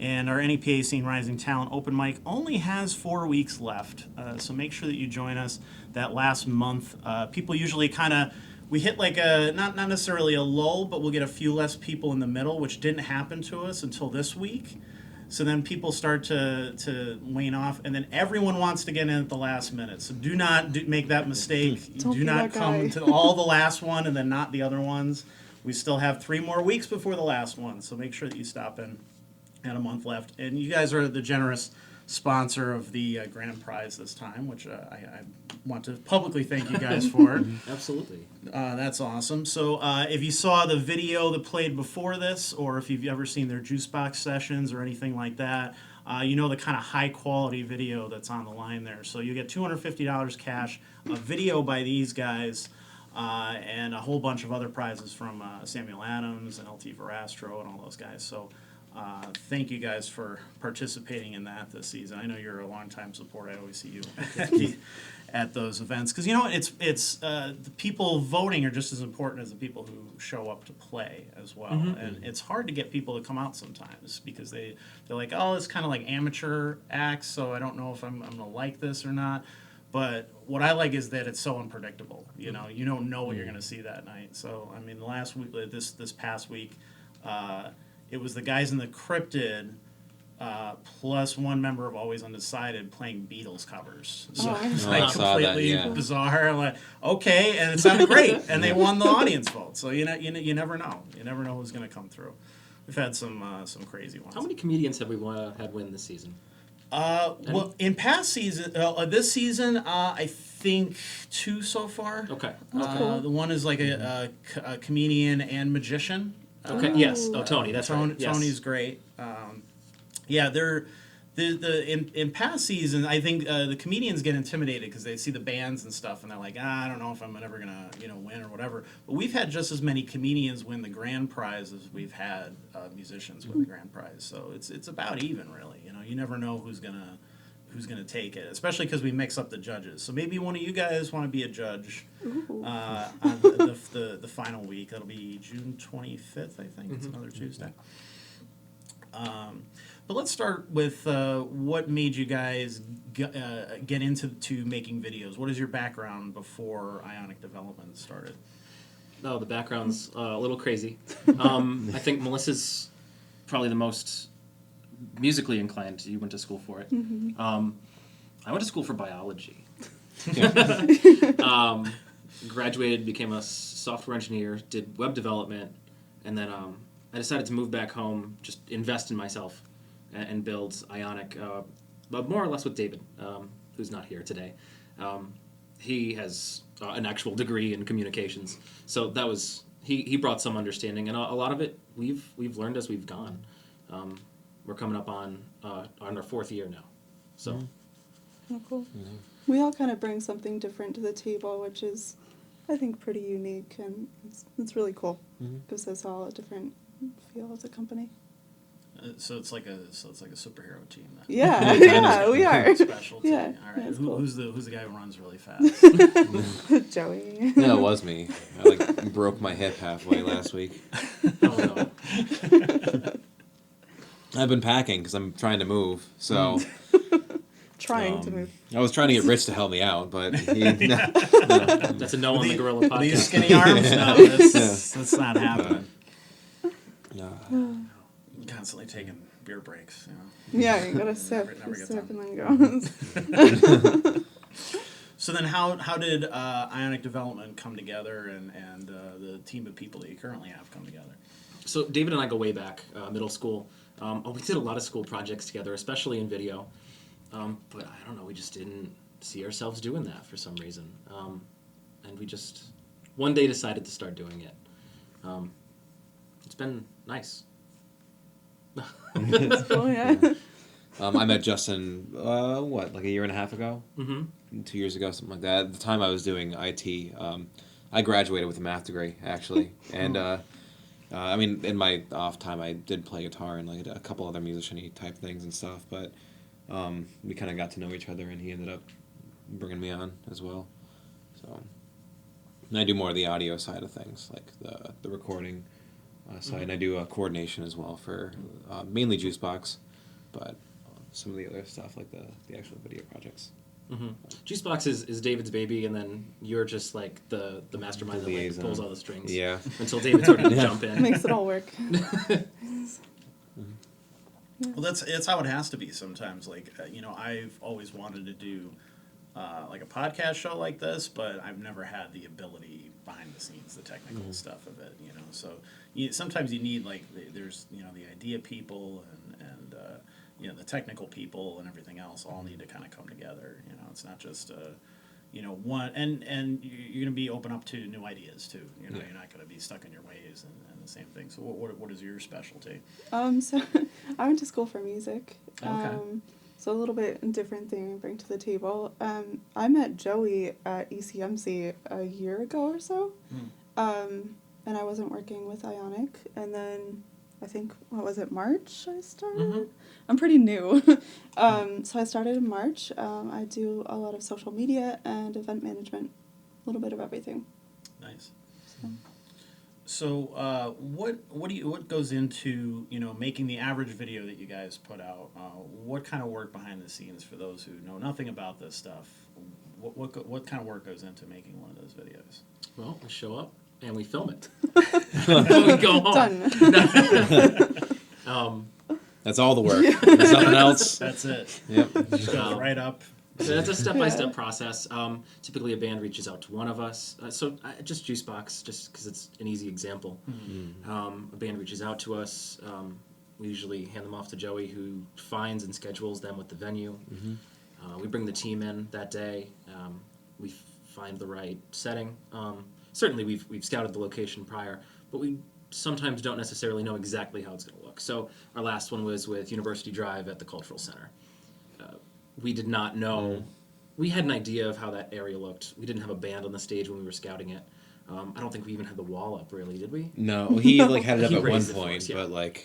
And our NEPA Scene Rising Talent Open Mic only has 4 weeks left, so make sure that you join us that last month. People usually we hit like not necessarily a lull, but we'll get a few less people in the middle, which didn't happen to us until this week. So then people start to wane off, and then everyone wants to get in at the last minute. So do not make that mistake. Do not come to all the last one and then not the other ones. We still have 3 more weeks before the last one, so make sure that you stop in. And a month left. And you guys are the generous sponsor of the grand prize this time, which I want to publicly thank you guys for. Absolutely. That's awesome. So if you saw the video that played before this, or if you've ever seen their Juicebox Sessions or anything like that, you know the kind of high-quality video that's on the line there. So you get $250 cash, a video by these guys, and a whole bunch of other prizes from Samuel Adams and LT Verastro and all those guys. So thank you guys for participating in that this season. I know you're a long-time supporter. I always see you at those events because it's the people voting are just as important as the people who show up to play as well. Mm-hmm. And it's hard to get people to come out sometimes because they're like, oh, it's kind of like amateur acts, so I don't know if I'm gonna like this or not. But what I like is that it's so unpredictable. You don't know what you're gonna see that night. So I mean, the last week, this past week. It was the guys in the Cryptid plus one member of Always Undecided playing Beatles covers. So it's like completely bizarre. I'm like, okay, and it sounded great, and they won the audience vote. So you never know. You never know who's going to come through. We've had some crazy ones. How many comedians have we had win this season? Well, in past season, this season, I think 2 so far. Okay. Cool. The one is like a comedian and magician. Okay. Yes. Oh, Tony. That's right. Yes. Tony's great. They're in past seasons. I think the comedians get intimidated because they see the bands and stuff, and they're like, I don't know if I'm ever gonna win or whatever. But we've had just as many comedians win the grand prize as we've had musicians win the grand prize. So it's about even, really. You never know who's gonna take it, especially because we mix up the judges. So maybe one of you guys want to be a judge on the final week. That'll be June 25th, I think. It's another Tuesday. But let's start with what made you guys get into making videos. What is your background before Ionic Development started? Oh, the background's a little crazy. I think Melissa's probably the most musically inclined. You went to school for it. Mm-hmm. I went to school for biology. Graduated, became a software engineer, did web development, and then I decided to move back home, just invest in myself, and build Ionic, but more or less with David, who's not here today. He has an actual degree in communications, so that was he brought some understanding, and a lot of it we've learned as we've gone. We're coming up on our 4th year now, so. Oh, cool. Mm-hmm. We all kind of bring something different to the table, which is, I think, pretty unique, and it's really cool. Mm-hmm. Gives us all a different feel as a company. So it's like a superhero team. Then. Yeah, yeah, we are. Special team. Yeah, all right. Cool. Who's the guy who runs really fast? Joey. No, it was me. I broke my hip halfway last week. Oh no. I've been packing because I'm trying to move. So trying to move. I was trying to get Rich to help me out, but no. That's a no on the Gorilla podcast. These skinny arms? No, that's not happening. No. Constantly taking beer breaks. Yeah, you gotta sip, sip and then go. So then, how did Ionic Development come together, and the team of people that you currently have come together? So David and I go way back, middle school. We did a lot of school projects together, especially in video. But I don't know, we just didn't see ourselves doing that for some reason. And we just one day decided to start doing it. It's been nice. Cool, yeah. I met Justin, like a year and a half ago? Mm-hmm. 2 years ago, something like that. At the time I was doing IT. I graduated with a math degree, actually. And, I mean, in my off time, I did play guitar and like a couple other musician-y type things and stuff. But we kind of got to know each other, and he ended up bringing me on as well. So, and I do more of the audio side of things, like the recording. side, and I do coordination as well for mainly Juicebox, but some of the other stuff like the actual video projects. Juicebox is David's baby, and then you're just like the mastermind that like, pulls all the strings. Yeah. Until David's ready to jump in. Makes it all work. Well, that's how it has to be sometimes. Like, I've always wanted to do like a podcast show like this, but I've never had the ability behind the scenes, the technical stuff of it. So sometimes you need like there's the idea people and the technical people and everything else all need to kind of come together. It's not just one, and you're going to be open up to new ideas too. You're not going to be stuck in your ways and the same thing. So what is your specialty? So I went to school for music. Okay. So a little bit different thing I bring to the table. I met Joey at ECMC a year ago or so. And I wasn't working with Ionic. And then I think, March I started? I'm pretty new. So I started in March. I do a lot of social media and event management, a little bit of everything. Nice. So what goes into making the average video that you guys put out? What kind of work behind the scenes for those who know nothing about this stuff? What kind of work goes into making one of those videos? Well, we show up and we film it. Then we go home. Done. That's all the work. There's nothing else. That's it. Yep. Just go right up. So that's a step-by-step process. Typically, a band reaches out to one of us. Just Juicebox, just because it's an easy example. A band reaches out to us. We usually hand them off to Joey, who finds and schedules them with the venue. We bring the team in that day. We find the right setting. Certainly, we've scouted the location prior, but we sometimes don't necessarily know exactly how it's going to look. So our last one was with University Drive at the Cultural Center. We did not know. We had an idea of how that area looked. We didn't have a band on the stage when we were scouting it. I don't think we even had the wall up, really, did we? No, he had it up He at one raised it for point, us, yeah. but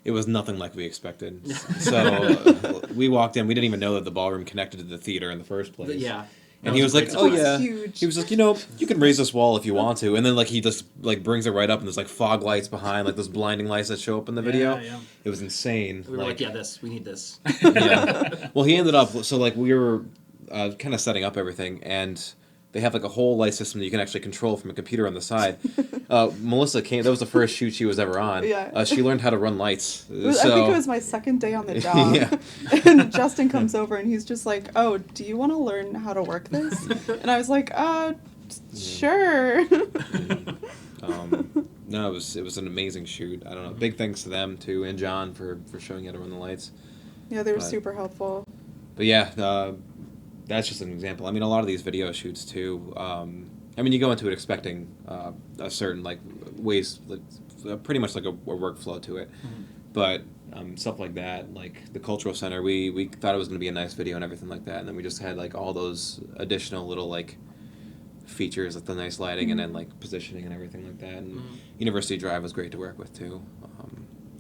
it was nothing like we expected. So we walked in. We didn't even know that the ballroom connected to the theater in the first place. Yeah. And he was like, "Oh yeah." Huge. He was like, "You can raise this wall if you want to." And then he just brings it right up, and there's fog lights behind, those blinding lights that show up in the video. Yeah. It was insane. We were like, we need this. Yeah. Well, he ended up we were kind of setting up everything, and they have a whole light system that you can actually control from a computer on the side. Melissa Kane, that was the first shoot she was ever on. Yeah. She learned how to run lights. I think it was my second day on the job. Yeah. And Justin comes over and he's just like, "Oh, do you want to learn how to work this?" And I was like, sure. No, it was an amazing shoot. I don't know. Big thanks to them too, and John for showing you how to run the lights. Yeah, they were super helpful. But yeah, that's just an example. I mean, a lot of these video shoots too. You go into it expecting a certain ways, pretty much a workflow to it. But stuff like that, like the Cultural Center, we thought it was going to be a nice video and everything like that, and then we just had all those additional little features, the nice lighting and then positioning and everything like that. And University Drive was great to work with too.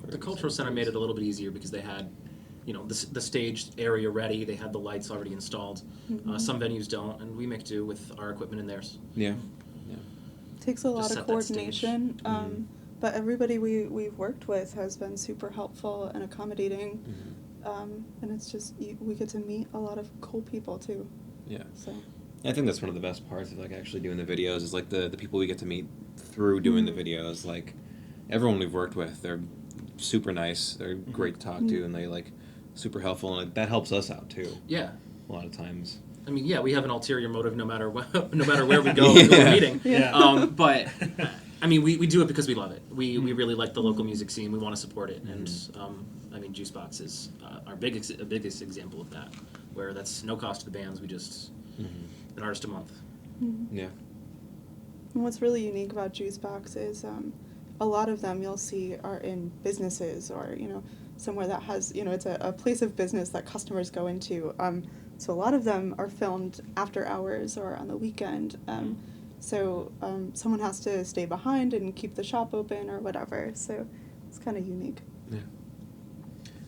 The Cultural Center made it a little bit easier because they had, the stage area ready. They had the lights already installed. Some venues don't, and we make do with our equipment in theirs. Yeah. Takes a lot Just of set that stage. coordination. But everybody we've worked with has been super helpful and accommodating. And it's just, we get to meet a lot of cool people too. Yeah. So. I think that's one of the best parts of actually doing the videos is the people we get to meet through doing the videos. Everyone we've worked with, they're super nice. They're great to talk to, and they super helpful, and that helps us out too. Yeah. A lot of times. I mean, we have an ulterior motive no matter where we go, we're meeting. Yeah. But we do it because we love it. We really like the local music scene. We want to support it, and Juicebox is our biggest example of that, where that's no cost to the bands. We just an artist a month. Yeah. And what's really unique about Juicebox is a lot of them you'll see are in businesses or, somewhere that has, it's a place of business that customers go into. So a lot of them are filmed after hours or on the weekend. So someone has to stay behind and keep the shop open or whatever. So it's kind of unique. Yeah.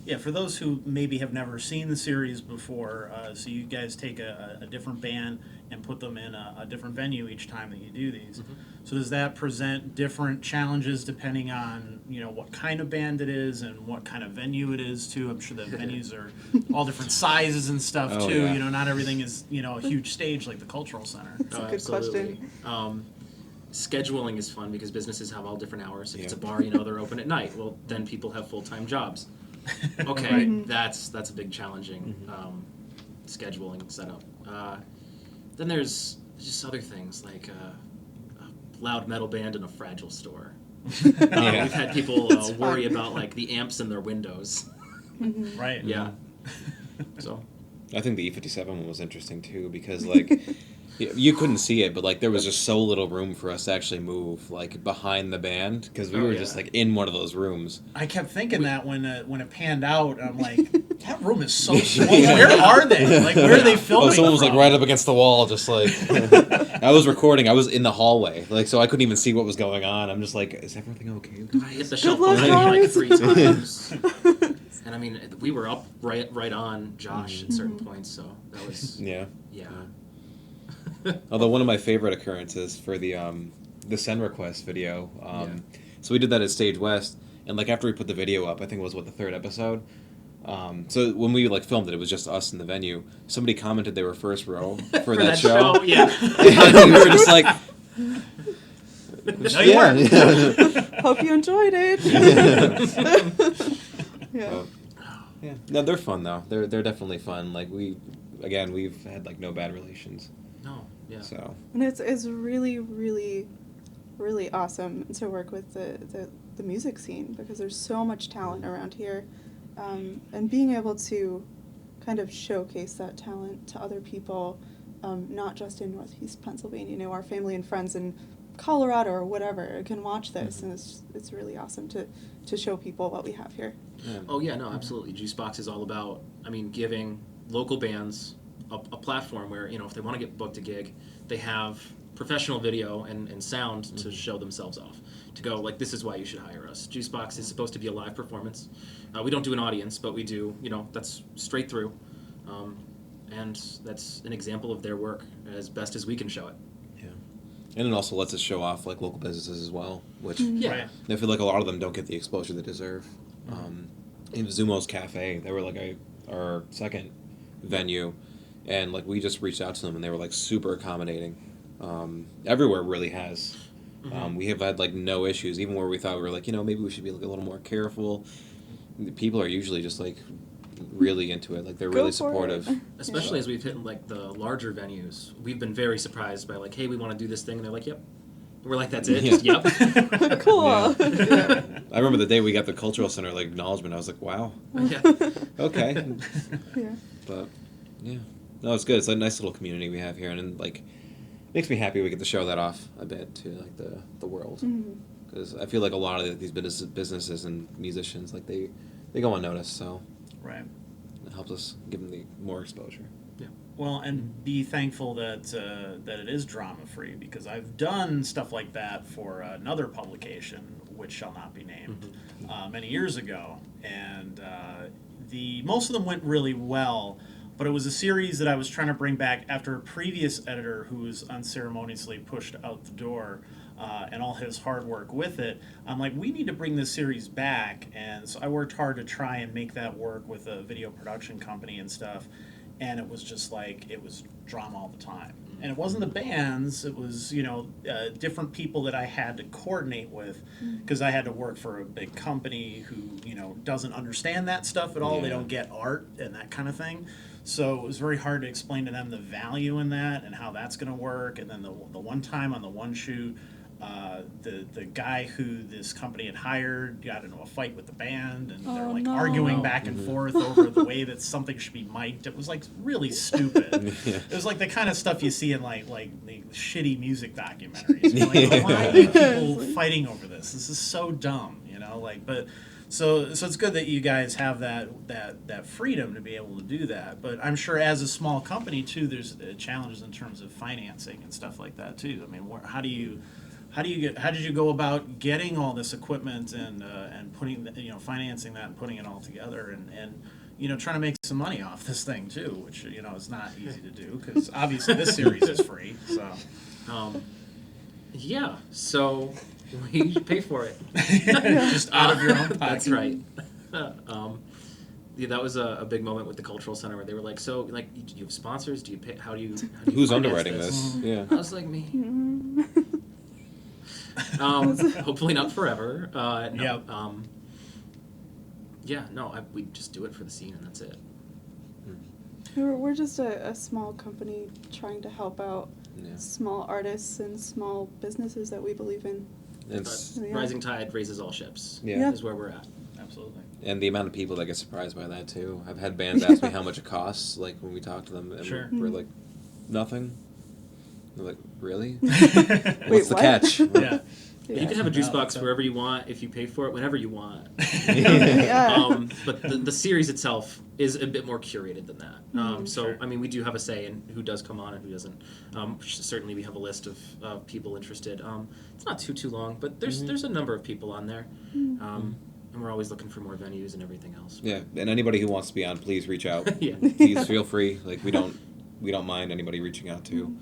Yeah, for those who maybe have never seen the series before, so you guys take a different band and put them in a different venue each time that you do these. Mm-hmm. So does that present different challenges depending on, what kind of band it is and what kind of venue it is too? I'm sure the venues are all different sizes and stuff Oh, too. yeah. Not everything is, a huge stage like the cultural center. That's a good Absolutely. question. Scheduling is fun because businesses have all different hours. If it's a Yeah. bar, they're open at night. Well, then people have full-time jobs. Okay, Right. that's a big challenging scheduling setup. Then there's just other things like a loud metal band in a fragile store. Yeah. We've had people That's worry fun. about like the amps in their windows. Right. Yeah. So I think the E57 one was interesting too because like you couldn't see it, but like there was just so little room for us to actually move like behind the band because we Oh, were yeah. just like in one of those rooms. I kept thinking that when it panned out, I'm like, that room is so small. Where are they? Like, where are they filming? Oh, someone was like from? right up against the wall, just like I was recording. I was in the hallway, like so I couldn't even see what was going on. I'm just like, is everything okay? I hit the shelf luck, behind me like guys. 3 times. And I mean, we were up right on Josh at certain points, so that was Yeah. yeah. Although one of my favorite occurrences for the send request video, so we did that at Stage West, and like after we put the video up, I think it was the third episode. So when we like filmed it, it was just us in the venue. Somebody commented they were first row for that show. Yeah. And we were just like, No, you weren't. Hope you enjoyed it. Yeah. Oh. Yeah, no, they're fun though. They're definitely fun. Like we've had like no bad relations. No, yeah. So And it's really, really, really awesome to work with the music scene because there's so much talent around here. And being able to kind of showcase that talent to other people, not just in Northeast Pennsylvania, our family and friends in Colorado or whatever can watch this, and it's really awesome to show people what we have here. yeah. Oh yeah, no, absolutely. Juicebox is all about, giving local bands a platform where, if they want to get booked a gig, they have professional video and sound to show themselves off. To go, like, this is why you should hire us. Juicebox is supposed to be a live performance. We don't do an audience, but we do, that's straight through. And that's an example of their work as best as we can show it. Yeah. And it also lets us show off like local businesses as well, which Yeah. Right. I feel like a lot of them don't get the exposure they deserve. In Zumo's Cafe, they were like our second venue, and like we just reached out to them and they were like super accommodating. Everywhere really has. We have had like no issues, even where we thought we were like, maybe we should be like a little more careful. The people are usually just like really into it, like they're Go really for supportive. it. Especially as we've hit like the larger venues, we've been very surprised by like, hey, we want to do this thing, and they're like, yep. We're like, that's it. Yeah. Just, yep. Cool. Yeah. I remember the day we got the cultural center like acknowledgement. I was like, wow, Yeah. okay. Yeah. But yeah, no, it's good. It's a nice little community we have here, and like makes me happy we get to show that off a bit to like the world, because I feel like a lot of these businesses and musicians like they go unnoticed, so Right. it helps us give them the more exposure. Well, and be thankful that it is drama free, because I've done stuff like that for another publication, which shall not be named, many years ago, and most of them went really well. But it was a series that I was trying to bring back after a previous editor who was unceremoniously pushed out the door, and all his hard work with it. I'm like, we need to bring this series back, and so I worked hard to try and make that work with a video production company and stuff. And it was just like, it was drama all the time. And it wasn't the bands, it was, different people that I had to coordinate with, because I had to work for a big company who, doesn't understand that stuff at all. They Yeah. don't get art and that kind of thing. So it was very hard to explain to them the value in that and how that's going to work. And then the one time on the one shoot, the guy who this company had hired got into a fight with the band, and they're like arguing back and forth over the way that something should be mic'd. It was like really stupid. Yeah. It was like the kind of stuff you see in like the shitty music documentaries. You're like, why are people fighting over this? This is so dumb, but. So it's good that you guys have that freedom to be able to do that. But I'm sure as a small company too, there's challenges in terms of financing and stuff like that too. I mean, how do how did you go about getting all this equipment and putting financing that and putting it all together and trying to make some money off this thing too, which is not easy to do because obviously this series is free. So yeah, so we pay for it just out of your own pocket. That's right. Yeah, that was a big moment with the cultural center where they were like, so like, do you have sponsors? Do you pay? How do you Who's finance underwriting this? Yeah. I was like, me. Hopefully not forever. No. Yep. Yeah, no, we just do it for the scene and that's it. We're just a small company trying to help out Yeah. small artists and small businesses that we believe in. It's, Yeah. Rising tide raises all ships. Yeah. Is where we're at. Absolutely. and the amount of people that get surprised by that too. I've had bands ask me how much it costs, like when we talk to them, and Sure. we're like, nothing. They're like, really? Wait, What's the what? catch? Yeah. But you can have a juice No, box that's wherever you want if you pay for it whenever you want. Yeah. But the series itself is a bit more curated than that. So, Sure. I mean, we do have a say in who does come on and who doesn't. Certainly, we have a list of people interested. It's not too long, but there's a number of people on there. And we're always looking for more venues and everything else. Yeah, and anybody who wants to be on, please reach out. Yeah. Please feel free. Like we don't mind anybody reaching out to.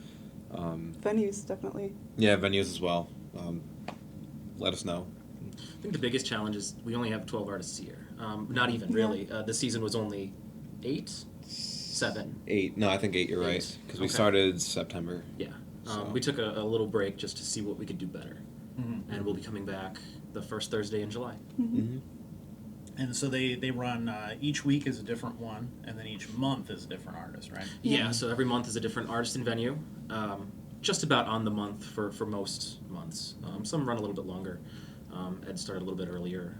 Venues, definitely. Yeah, venues as well. Let us know. I think the biggest challenge is we only have 12 artists a year. Not even, really. The season was only 8? 7? 8. No, I think 8. You're right. 8. Because we Okay. started September. Yeah. So- We took a little break just to see what we could do better. And we'll be coming back the first Thursday in July. Mm-hmm. And so they run each week is a different one, and then each month is a different artist, right? Yeah, so every month is a different artist and venue. Just about on the month for most months. Some run a little bit longer. Ed started a little bit earlier.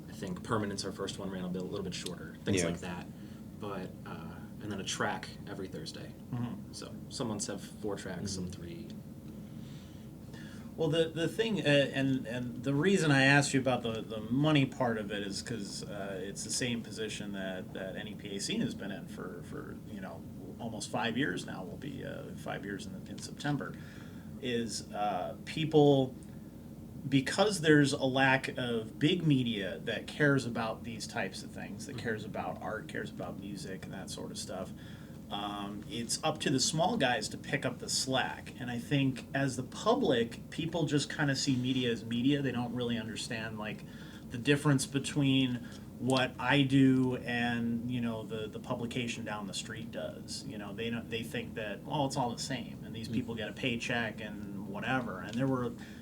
I think Permanent's our first one, ran a little bit shorter. Things Yeah. like that. But and then a track every Thursday. So some months have 4 tracks, some 3. Well, the thing, and the reason I asked you about the money part of it is because it's the same position that NEPA Scene has been in for almost 5 years now. Will be 5 years in September. Is people, because there's a lack of big media that cares about these types of things, that cares about art, cares about music and that sort of stuff. It's up to the small guys to pick up the slack. And I think as the public, people just kind of see media as media. They don't really understand like the difference between what I do and the publication down the street does. They think that it's all the same, and these people get a paycheck and whatever. And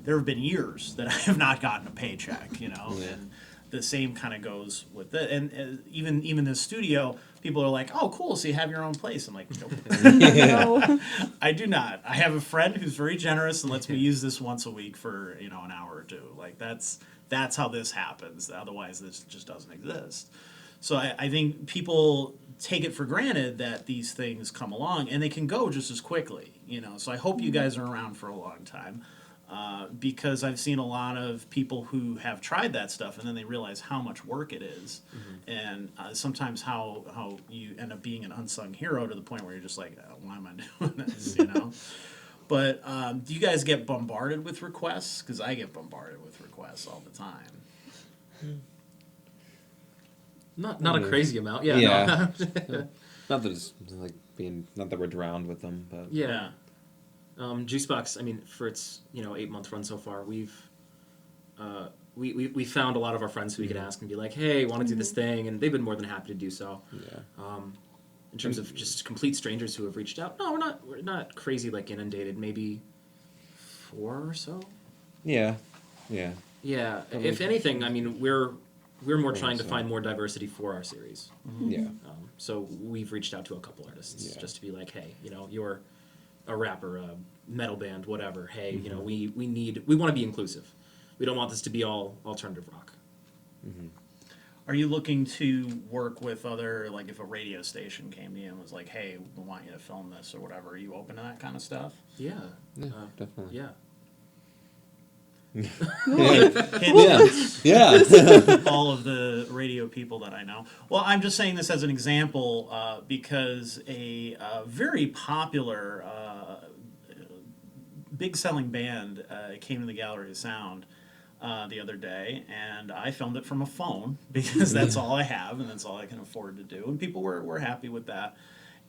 there have been years that I have not gotten a paycheck. And the same kind of goes with it. And even the studio, people are like, "Oh, cool! So you have your own place." I'm like, "Nope, No. I do not. I have a friend who's very generous and lets me use this once a week for an hour or two. Like that's how this happens. Otherwise, this just doesn't exist." So I think people take it for granted that these things come along and they can go just as quickly. So I hope you guys are around for a long time. Because I've seen a lot of people who have tried that stuff and then they realize how much work it is, and sometimes how you end up being an unsung hero to the point where you're just like, why am I doing this? But do you guys get bombarded with requests? Because I get bombarded with requests all the time. Not a crazy amount. Yeah. Yeah. No. Not that it's like not that we're drowned with them, but Yeah. Juicebox, I mean, for its 8-month run so far, we found a lot of our friends who we could ask and be like, hey, want to do this thing, and they've been more than happy to do so. yeah. In terms of just complete strangers who have reached out, no, we're not crazy like inundated. Maybe 4 or so. Yeah. Yeah. Yeah. If anything, I mean, we're more trying to so. find more diversity for our series. Yeah. So we've reached out to a couple artists Yeah. just to be like, hey, you're a rapper, a metal band, whatever. Hey, we want to be inclusive. We don't want this to be all alternative rock. Are you looking to work with other, like if a radio station came to you and was like, hey, we want you to film this or whatever, are you open to that kind of stuff? Yeah. Yeah, definitely. Yeah. Yeah. All of the radio people that I know. Well, I'm just saying this as an example big selling band came to the Gallery of Sound the other day, and I filmed it from a phone because that's all I have and that's all I can afford to do. And people were happy with that.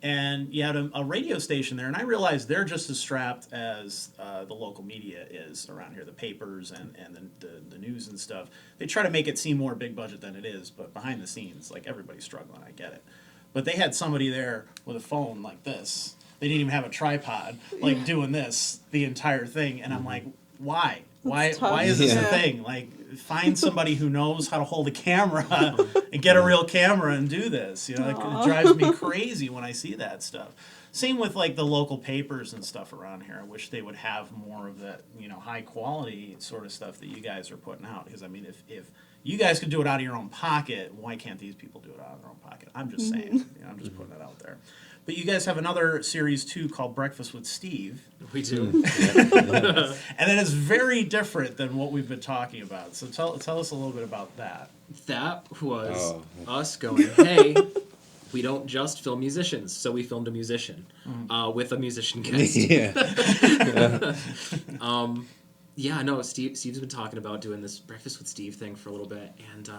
And you had a radio station there, and I realized they're just as strapped as the local media is around here, the papers and the news and stuff. They try to make it seem more big budget than it is, but behind the scenes, like, everybody's struggling, I get it. But they had somebody there with a phone like this. They didn't even have a tripod, like, doing this the entire thing, and I'm like, why? Why is this a thing? Like, find somebody who knows how to hold a camera and get a real camera and do this. You know, it drives me crazy when I see that stuff. Same with, like, the local papers and stuff around here. I wish they would have more of that, you know, high quality sort of stuff that you guys are putting out. Because, I mean, if you guys could do it out of your own pocket, why can't these people do it out of their own pocket? I'm just saying. You know, I'm just putting it out there. But you guys have another series, too, called Breakfast with Steve. We do. And then it's very different than what we've been talking about. So tell us a little bit about that. That was us going, hey, we don't just film musicians, so we filmed a musician with a musician guest. Yeah, no, Steve's been talking about doing this Breakfast with Steve thing for a little bit, and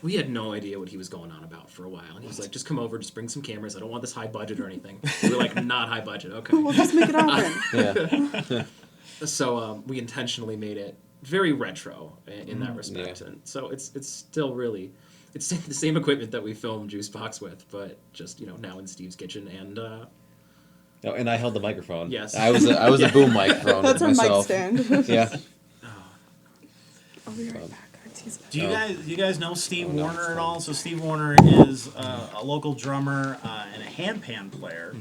we had no idea what he was going on about for a while. And he was like, just come over, just bring some cameras. I don't want this high budget or anything. We were like, not high budget, okay. We'll just make it happen. So we intentionally made it very retro in that respect. And so it's still really, it's the same equipment that we filmed Juicebox with, but just, you know, now in Steve's kitchen. And Oh, and I held the microphone. Yes. I was a boom microphone That's our myself. mic stand. Yeah. I'll be right back. Do you guys know Steve Warner at all? So Steve Warner is a local drummer and a handpan player,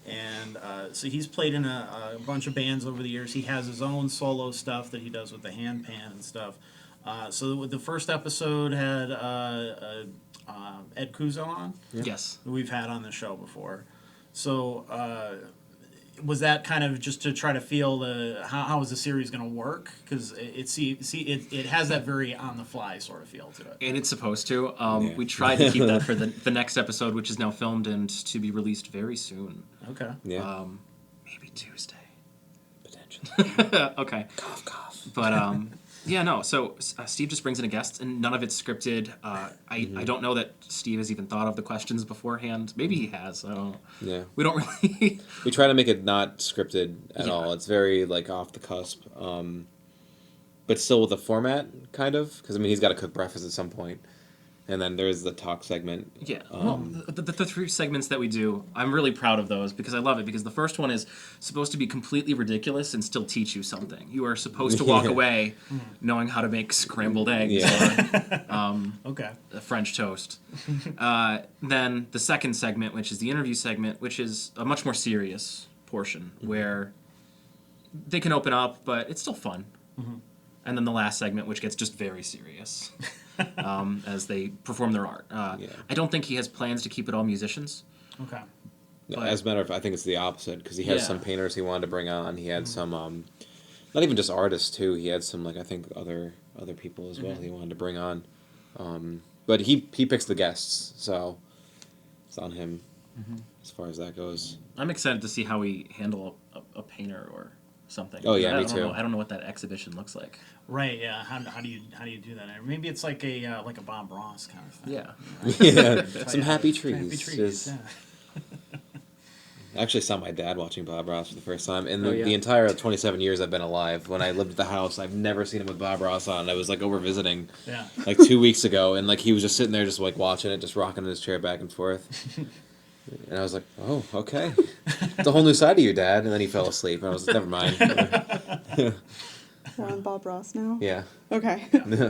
and so he's played in a bunch of bands over the years. He has his own solo stuff that he does with the handpan and stuff. So the first episode had Ed Kuzo on. yes. Who we've had on the show before. So was that kind of just to try to feel how is the series going to work? Because it has that very on the fly sort of feel to it. And it's supposed to. We tried to keep that for the next episode, which is now filmed and to be released very soon. Okay. Yeah. Maybe Tuesday. Potentially. Okay. Cough, cough. But yeah, no. So Steve just brings in a guest, and none of it's scripted. I don't know that Steve has even thought of the questions beforehand. Maybe he has. I don't know. Yeah. We don't really. We try to make it not scripted at all. It's very, like, off the cusp. But still with the format, kind of. Because, I mean, he's got to cook breakfast at some point. And then there's the talk segment. Yeah. Well, the three segments that we do, I'm really proud of those because I love it. Because the first one is supposed to be completely ridiculous and still teach you something. You are supposed to walk away knowing how to make scrambled eggs or French toast. Then the second segment, which is the interview segment, which is a much more serious portion where they can open up, but it's still fun. And then the last segment, which gets just very serious. As they perform their art. I don't think he has plans to keep it all musicians. Okay. But, as a matter of fact, I think it's the opposite, because he has some painters he wanted to bring on. He had some, not even just artists, too. He had some, like, I think other people as well he wanted to bring on. But he picks the guests, so it's on him as far as that goes. I'm excited to see how we handle a painter or something. Oh, yeah, me too. I don't know what that exhibition looks like. Right. Yeah. How do you do that? Maybe it's like a Bob Ross kind of thing. Yeah. Yeah. Some happy trees. Happy trees. Yeah. I actually saw my dad watching Bob Ross for the first time. In Oh, the yeah. entire 27 years I've been alive, when I lived at the house, I've never seen him with Bob Ross on. I was, like, over visiting, Yeah. like, 2 weeks ago, and, like, he was just sitting there just, like, watching it, just rocking in his chair back and forth. And I was like, oh, okay. It's a whole new side of you, Dad. And then he fell asleep, and I was like, never mind. We're on Bob Ross now? Yeah. Okay.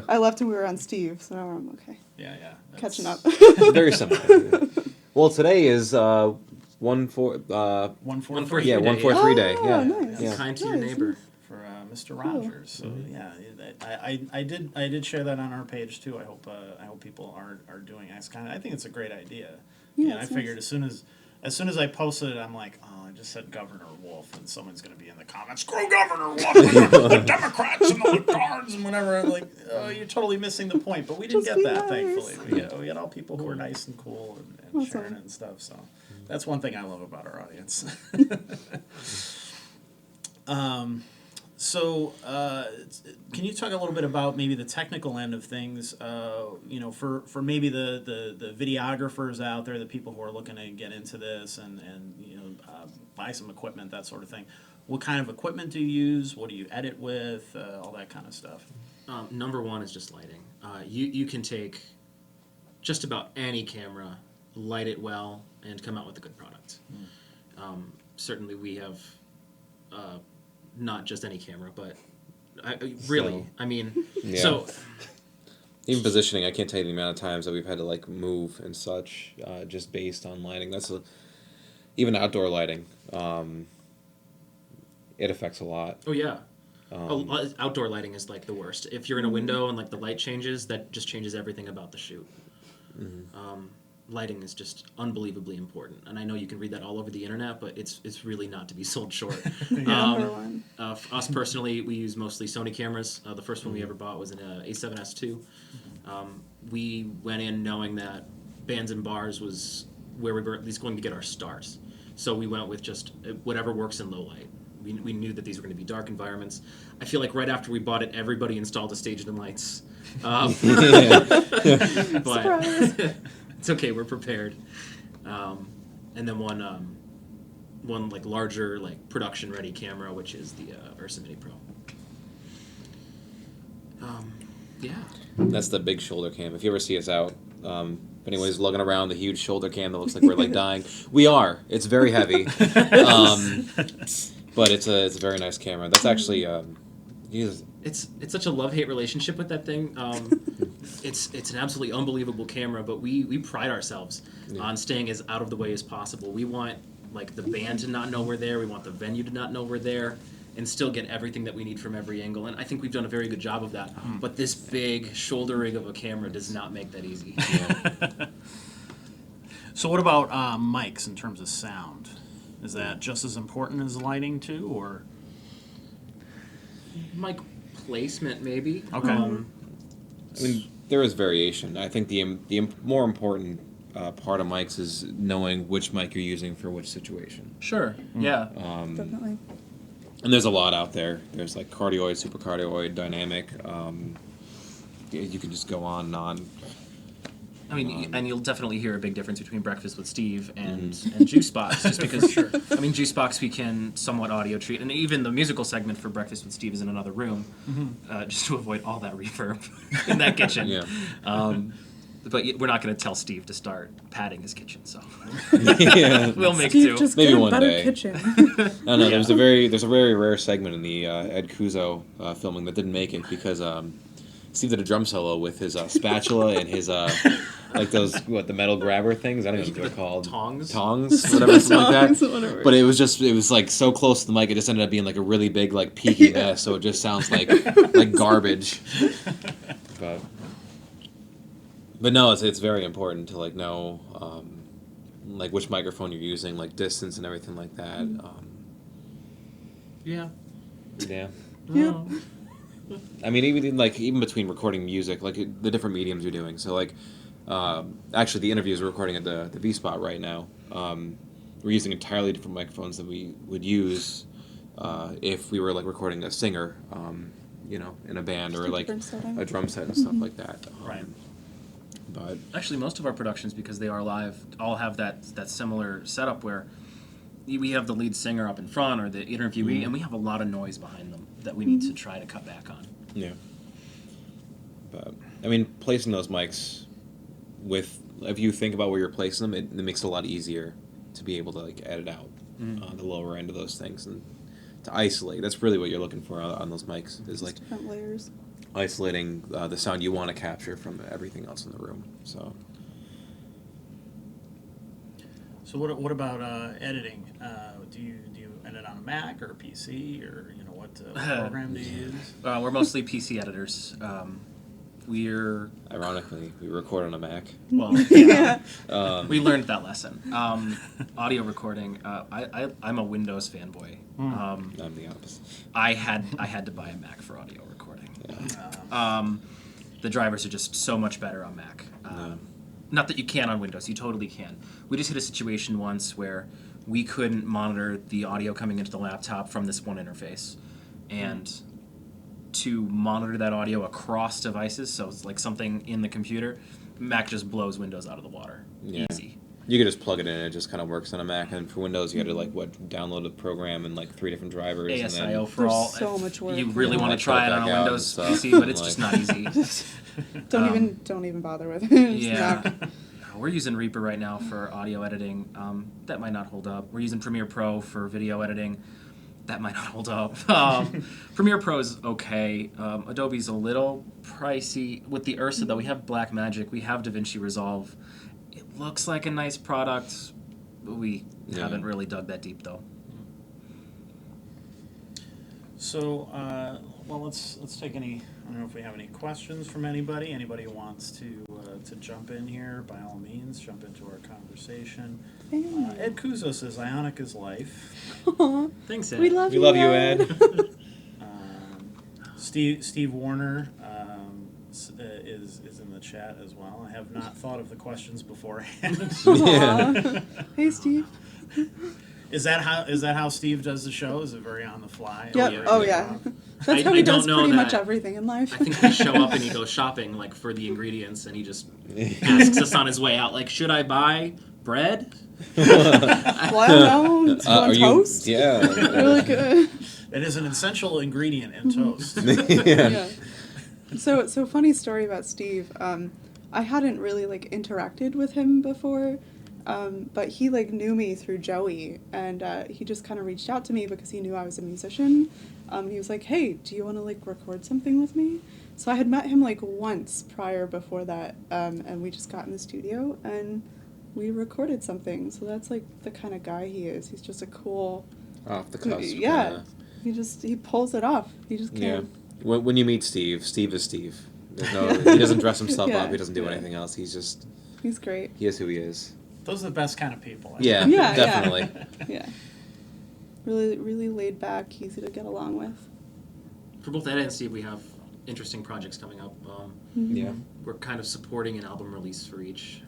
I left and we were on Steve, so now I'm okay. Yeah. Catching up. Very similar. Well, today is 143 143 yeah, day. 143 day. Oh, Yeah. nice. Yeah. Kind to your neighbor. For Mr. Rogers. So yeah, I did share that on our page too. I hope people are doing it. I think it's a great idea. Yeah, And I it's figured nice. as soon as I posted it, I'm like, oh, I just said Governor Wolf, and someone's gonna be in the comments, screw Governor Wolf, the Democrats and the guards and whatever. I'm like, oh, you're totally missing the point. But we didn't Just get be that, nice. thankfully. We got all people who are nice and cool and Awesome. sharing it and stuff. So that's one thing I love about our audience. So, can you talk a little bit about maybe the technical end of things? For maybe the videographers out there, the people who are looking to get into this and buy some equipment, that sort of thing. What kind of equipment do you use? What do you edit with? All that kind of stuff. Number one is just lighting. You can take just about any camera, light it well, and come out with a good product. Certainly, we have not just any camera, but Yeah. So Even positioning, I can't tell you the amount of times that we've had to like move and such, just based on lighting. Even outdoor lighting. It affects a lot. Oh yeah. Outdoor lighting is like the worst. If you're in a window and like the light changes, that just changes everything about the shoot. Lighting is just unbelievably important, and I know you can read that all over the internet, but it's really not to be sold short. Number one. For us personally, we use mostly Sony cameras. The first one we ever bought was an A7S II. We went in knowing that bands and bars was where we were at least going to get our stars, so we went with just whatever works in low light. We knew that these were going to be dark environments. I feel like right after we bought it, everybody installed a stage and lights. But it's okay, we're prepared. And then one like larger like production ready camera, which is the Ursa Mini Pro. Yeah. That's the big shoulder cam. If you ever see us out, if anyone's looking around the huge shoulder cam that looks like we're like dying, we are. It's very heavy. But it's a very nice camera. That's actually It's such a love-hate relationship with that thing. It's an absolutely unbelievable camera, but we pride ourselves on staying as out of the way as possible. We want like the band to not know we're there. We want the venue to not know we're there, and still get everything that we need from every angle. And I think we've done a very good job of that. But this big shoulder rig of a camera does not make that easy. So what about mics in terms of sound? Is that just as important as lighting too, or? Mic placement, maybe. Okay. I mean, there is variation. I think the more important part of mics is knowing which mic you're using for which situation. Sure. Yeah. Definitely. And there's a lot out there. There's like cardioid, supercardioid, dynamic. You can just go on and on. I mean, and you'll definitely hear a big difference between Breakfast with Steve and Juicebox, just because, I mean, Juicebox we can somewhat audio treat, and even the musical segment for Breakfast with Steve is in another room, just to avoid all that reverb in that kitchen. Yeah. But we're not going to tell Steve to start padding his kitchen, so Yeah. we'll make Steve, do. just Maybe get a one better day. kitchen. No, there's a very rare segment in the Ed Kuzo filming that didn't make it because Steve did a drum solo with his spatula and his like those the metal grabber things. I don't even know what they're called. Tongs, whatever, something like that. Whatever. But it was like so close to the mic, it just ended up being like a really big like peaky mess. So it just sounds like garbage. But no, it's very important to like know like which microphone you're using, like distance and everything like that. Yeah. Yeah. Yeah. I mean, even between recording music, like the different mediums you're doing. So like, actually, the interviews we're recording at the V Spot right now. We're using entirely different microphones than we would use if we were like recording a singer, in a band or like a drum set and stuff like that. Right. But Actually, most of our productions, because they are live, all have that similar setup where we have the lead singer up in front or the interviewee, and we have a lot of noise behind them that we need to try to cut back on. yeah. But I mean, placing those mics if you think about where you're placing them, it makes it a lot easier to be able to like edit out the lower end of those things and to isolate. That's really what you're looking for on those mics is like Different layers. isolating the sound you want to capture from everything else in the room. So what about editing? Do you edit on a Mac or a PC or what program do you use? We're mostly PC editors. We're ironically, we record on a Mac. well, Yeah. we learned that lesson. Audio recording. I'm a Windows fanboy. I'm the opposite. I had to buy a Mac for audio recording. Yeah. The drivers are just so much better on Mac. Not that you can on Windows, you totally can. We just hit a situation once where we couldn't monitor the audio coming into the laptop from this one interface. And to monitor that audio across devices, so it's like something in the computer, Mac just blows Windows out of the water. Yeah. Easy. You could just plug it in and it just kind of works on a Mac. And for Windows, you got to download the program and 3 different drivers. ASIO and then, for There's all. so much work. You really want to try it on a Back out Windows and stuff. PC, but it's just not easy. Don't even bother with it. It's Yeah. Mac. We're using Reaper right now for audio editing. That might not hold up. We're using Premiere Pro for video editing. That might not hold up. Premiere Pro is okay. Adobe's a little pricey. With the Ursa, though, we have Blackmagic. We have DaVinci Resolve. It looks like a nice product, but we haven't really dug that deep, though. So, well, let's take any. I don't know if we have any questions from anybody. Anybody who wants to jump in here, by all means, jump into our conversation. Ed Kuzo says Ionic is life. Aw, Thanks, Ed. we love We you. love you, Ed. Steve Warner is in the chat as well. I have not thought of the questions beforehand. Aw. Hey, Steve. Is that how Steve does the show? Is it very on the fly? Yep. yeah. Oh, yeah. That's how I he don't does know pretty much that. everything in life. I think we show up and he goes shopping for the ingredients, and he just asks us on his way out, should I buy bread? Well, I don't know. It's on toast. Yeah. Really good. It is an essential ingredient in toast. Yeah. So funny story about Steve. I hadn't really interacted with him before, but he knew me through Joey, and he just kind of reached out to me because he knew I was a musician. He was like, "Hey, do you want to record something with me?" So I had met him once prior before that, and we just got in the studio and we recorded something. So that's the kind of guy he is. He's just a cool. Off the cusp. Yeah. He pulls it off. He just Yeah. can't. When you meet Steve, Steve is Steve. He doesn't dress himself Yeah. up. He doesn't do Yeah. anything else. He's great. He is who he is. Those are the best kind of people. I Yeah, think. Yeah, yeah. definitely. Yeah. Really, really laid back, easy to get along with. For both Ed and Steve, we have interesting projects coming up. Yeah. We're kind of supporting an album release for each.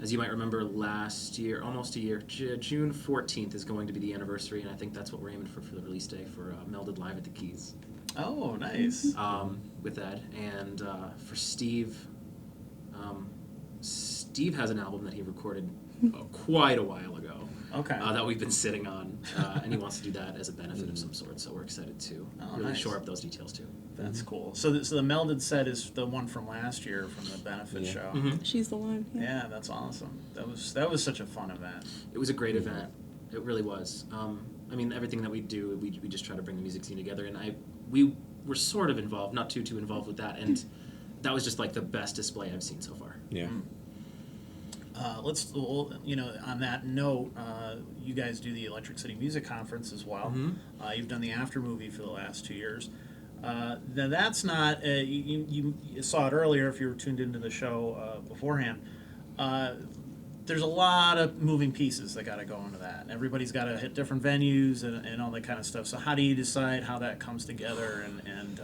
As you might remember, last year, almost a year, June 14th is going to be the anniversary, and I think that's what we're aiming for the release day for Melded Live at the Keys. Oh, nice. With Ed. And for Steve, Steve has an album that he recorded quite a while ago. Okay. That we've been sitting on, and he wants to do that as a benefit of some sort, so we're excited to really nice. shore up those details too. That's cool. So the melded set is the one from last year from the benefit show. She's the one. Yeah. Yeah, that's awesome. That was such a fun event. It was a great event. It really was. I mean, everything that we do, we just try to bring the music scene together, and we were sort of involved, not too involved with that, and that was just the best display I've seen so far. Yeah. On that note, you guys do the Electric City Music Conference as well. You've done the after movie for the last 2 years. Now that's not, you saw it earlier if you were tuned into the show beforehand. There's a lot of moving pieces that got to go into that. Everybody's got to hit different venues and all that kind of stuff. So how do you decide how that comes together and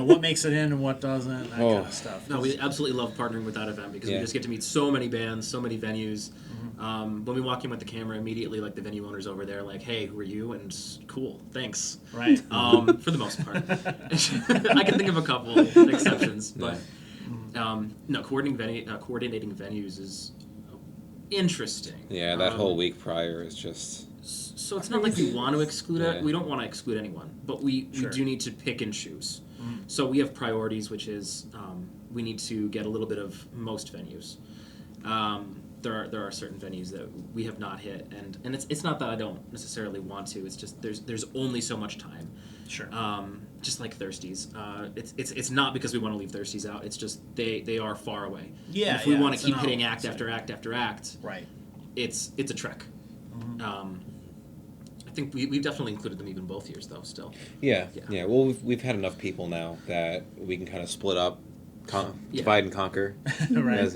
what makes it in and what doesn't, that kind of stuff? No, we absolutely love partnering with that event because we just get to meet so many bands, so many venues. When we walk in with the camera, immediately the venue owner's over there hey, who are you? And cool, thanks. Right. For the most part. I can think of a couple exceptions, but no, coordinating venues is interesting. Yeah, that whole week prior is just... So it's not like we want to exclude it. Yeah. We don't want to exclude anyone, but we do need to pick and choose. So we have priorities, which is we need to get a little bit of most venues. There are certain venues that we have not hit, and it's not that I don't necessarily want to. It's just there's only so much time. Sure. Just like Thirsties, it's not because we want to leave Thirsties out. It's just they are far away. Yeah. And if we want it's to keep an hitting opposite. act after act after act, Right. it's a trek. I think we've definitely included them even both years though. Still. Yeah. Well, we've had enough people now that we can kind of split up, divide and conquer. Right. As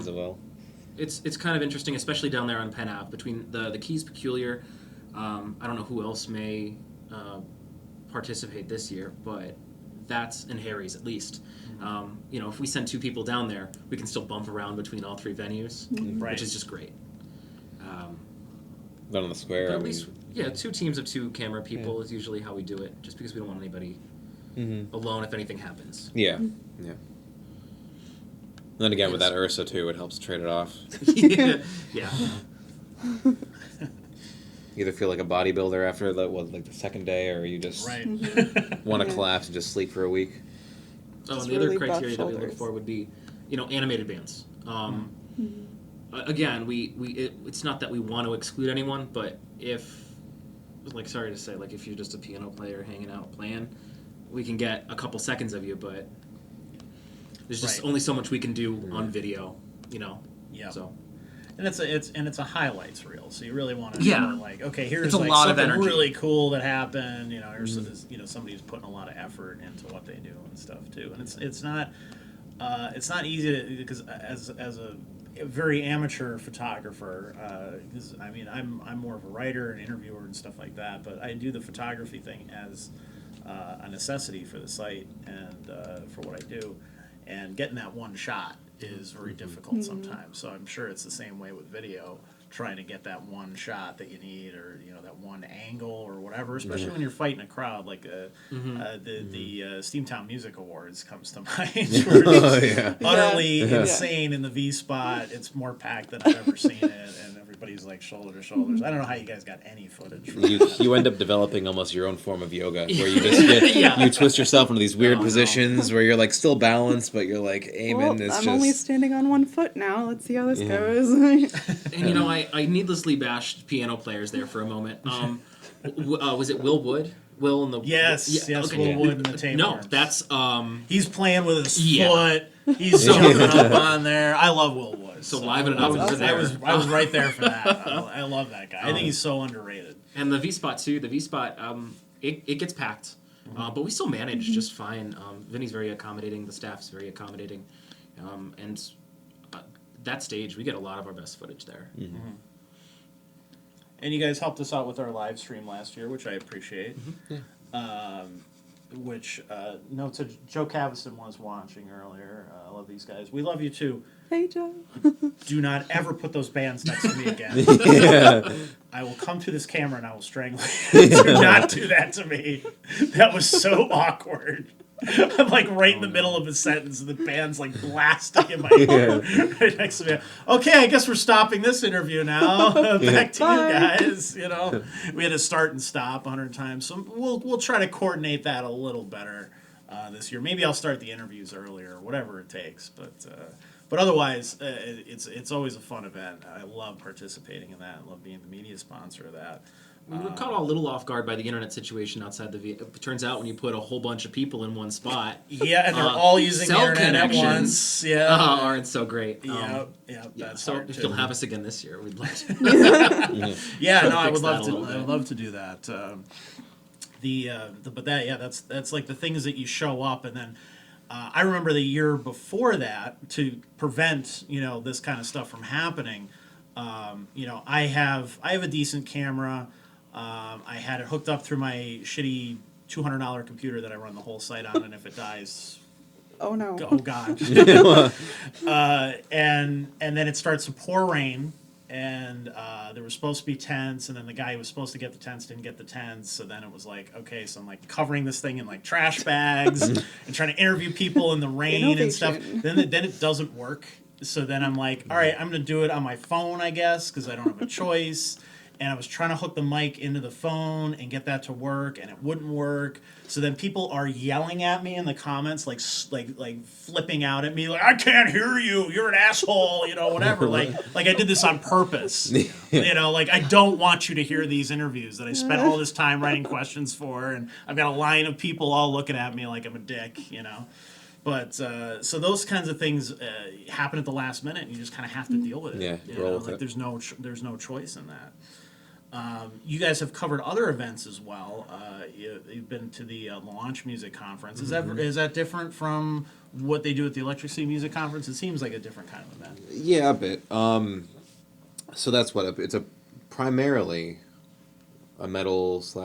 well. It's kind of interesting, especially down there on Penn Ave between the Keys Peculiar. I don't know who else may participate this year, but that's and Harry's at least. If we send 2 people down there, we can still bump around between all 3 venues, Right. which is just great. Done on the square. But I at mean, least, 2 teams of 2 camera people is usually how we do it, just because we don't want anybody alone if anything happens. Yeah. Yeah. And then again, with that Ursa too, it helps trade it off. Yeah. You either feel like a bodybuilder after the second day, or you just Right. want to collapse and just sleep for a week. Oh, Just and the other really buff criteria that we look shoulders. for would be, animated bands. Again, it's not that we want to exclude anyone, but if, sorry to say, if you're just a piano player hanging out playing, we can get a couple seconds of you, but there's just Right. only so much we can do on video, Yeah. So. And it's a highlights reel, so you really want to Yeah. okay, here's It's a lot of something energy. really cool that happened. Here's somebody who's putting a lot of effort into what they do and stuff too. And it's not easy because as a very amateur photographer, because I'm more of a writer and interviewer and stuff like that, but I do the photography thing as a necessity for the site and for what I do, and getting that one shot is very difficult sometimes. So I'm sure it's the same way with video, trying to get that one shot that you need, or that one angle or whatever. Especially when you're fighting a crowd, like the Steamtown Music Awards comes to mind. Where it's utterly insane in the V spot. It's more packed than I've ever seen it, and everybody's like shoulder to shoulders. I don't know how you guys got any footage. From that. You end up developing almost your own form of yoga, where you just you twist yourself into these weird positions where you're still balanced, but you're aiming. Well, It's I'm just only standing on one foot now. Let's see how this goes. And I needlessly bashed piano players there for a moment. Was it Will Wood? Will in the Yes, okay. Will Wood and the Tapeworms. No, that's He's playing with his Yeah. foot. He's jumping up on there. I love Will Wood. So liven it up I over there. was right there for that. I love that guy. I think he's so underrated. And the V spot too. The V spot, it gets packed, but we still manage just fine. Vinny's very accommodating. The staff's very accommodating, and that stage we get a lot of our best footage there. And you guys helped us out with our live stream last year, which I appreciate. Which, no, to Joe Cavison was watching earlier. I love these guys. We love you too. Hey, Joe. Do not ever put those bands next to me again. I will come to this camera and I will strangle you. Do not do that to me. That was so awkward. I'm right in the middle of a sentence and the band's blasting in my ear right next to me. Okay, I guess we're stopping this interview now. Back to you guys. We had to start and stop 100 times. So we'll try to coordinate that a little better this year. Maybe I'll start the interviews earlier, whatever it takes. But otherwise, it's always a fun event. I love participating in that. I love being the media sponsor of that. We were caught a little off guard by the internet situation outside the V. It turns out when you put a whole bunch of people in one spot, yeah, and they're all using the cell internet at connections, once. Yeah, aren't so great. Yeah, That's that's so hard if too. you'll have us again this year, we'd love to. Yeah, try to no, I fix would that love a to. little I bit. would love to do that. That's the things that you show up, and then I remember the year before that, to prevent this kind of stuff from happening. I have a decent camera. I had it hooked up through my shitty $200 computer that I run the whole site on, and if it dies, Oh, no. oh god. And then it starts to pour rain, and there was supposed to be tents, and then the guy who was supposed to get the tents didn't get the tents, so then it was okay, so I'm covering this thing in trash bags and trying to interview people in the rain and stuff. Innovation. Then it doesn't work, so then I'm all right, I'm gonna do it on my phone, I guess, because I don't have a choice. And I was trying to hook the mic into the phone and get that to work, and it wouldn't work. So then people are yelling at me in the comments, like flipping out at me, I can't hear you, you're an asshole, whatever. like I did this on purpose. I don't want you to hear these interviews that I spent all this time writing questions for, and I've got a line of people all looking at me like I'm a dick, But so those kinds of things happen at the last minute, and you just kind of have to deal with it. Yeah, roll with it. There's no choice in that. You guys have covered other events as well. You've been to the Launch Music Conference. Is that different from what they do at the Electric City Music Conference? It seems like a different kind of event. Yeah, a bit. So that's what it's a primarily a metal /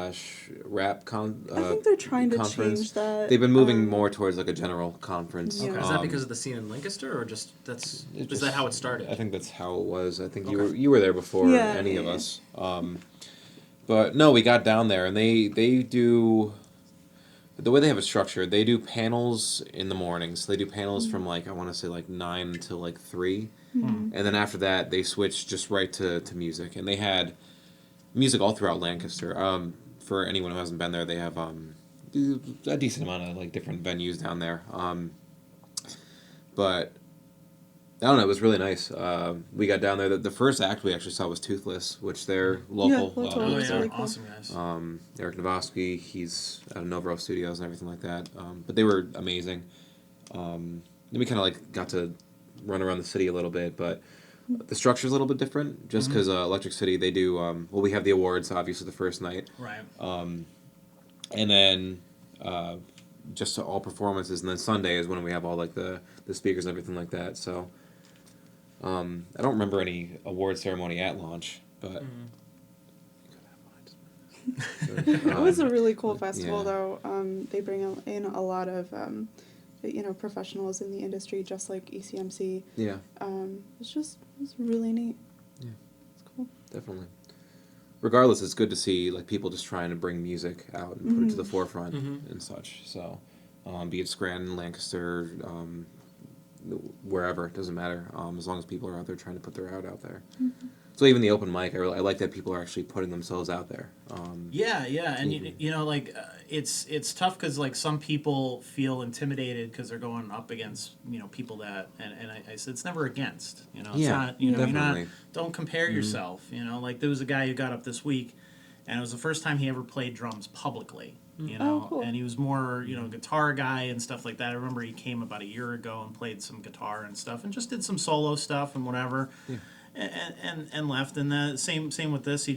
rap I think they're trying to conference. change that. They've been moving more towards like a general conference. Yeah. Okay. Is that because of the scene in Lancaster, or just is that how it started? I think that's how it was. I think Okay. you were there before Yeah, any of yeah. us. But no, we got down there, and they do. The way they have it structured, they do panels in the mornings. So they do panels from like I want to say like 9 until like 3, and then after that they switch just right to music. And they had music all throughout Lancaster. For anyone who hasn't been there, they have a decent amount of like different venues down there. But I don't know, it was really nice. We got down there. The first act we actually saw was Toothless, which they're local. local. Oh, It's yeah, really cool. awesome guys. Eric Novosky, he's at Novro Studios and everything like that. But they were amazing. Then we kind of like got to run around the city a little bit, but the structure's a little bit different. Just because Electric City, they do. Well, we have the awards obviously the first night, Right. and then just all performances, and then Sunday is when we have all like the speakers and everything like that. So. I don't remember any award ceremony at launch, but It was a really cool festival, yeah. though. They bring in a lot of, professionals in the industry, just like ECMC. yeah, It's really neat. Yeah. It's cool. definitely. Regardless, it's good to see like people just trying to bring music out and put it to the forefront and such. So, be it Scranton, Lancaster, wherever, it doesn't matter. As long as people are out there trying to put their art out there. So even the open mic, I like that people are actually putting themselves out there. Yeah, and you know, like it's tough because like some people feel intimidated because they're going up against people that and I said it's never against it's Yeah, not you're not definitely. don't compare yourself like there was a guy who got up this week and it was the first time he ever played drums publicly. Oh, cool. And he was more, guitar guy and stuff like that. I remember he came about a year ago and played some guitar and stuff and just did some solo stuff and whatever. Yeah. And left. And the same with this. He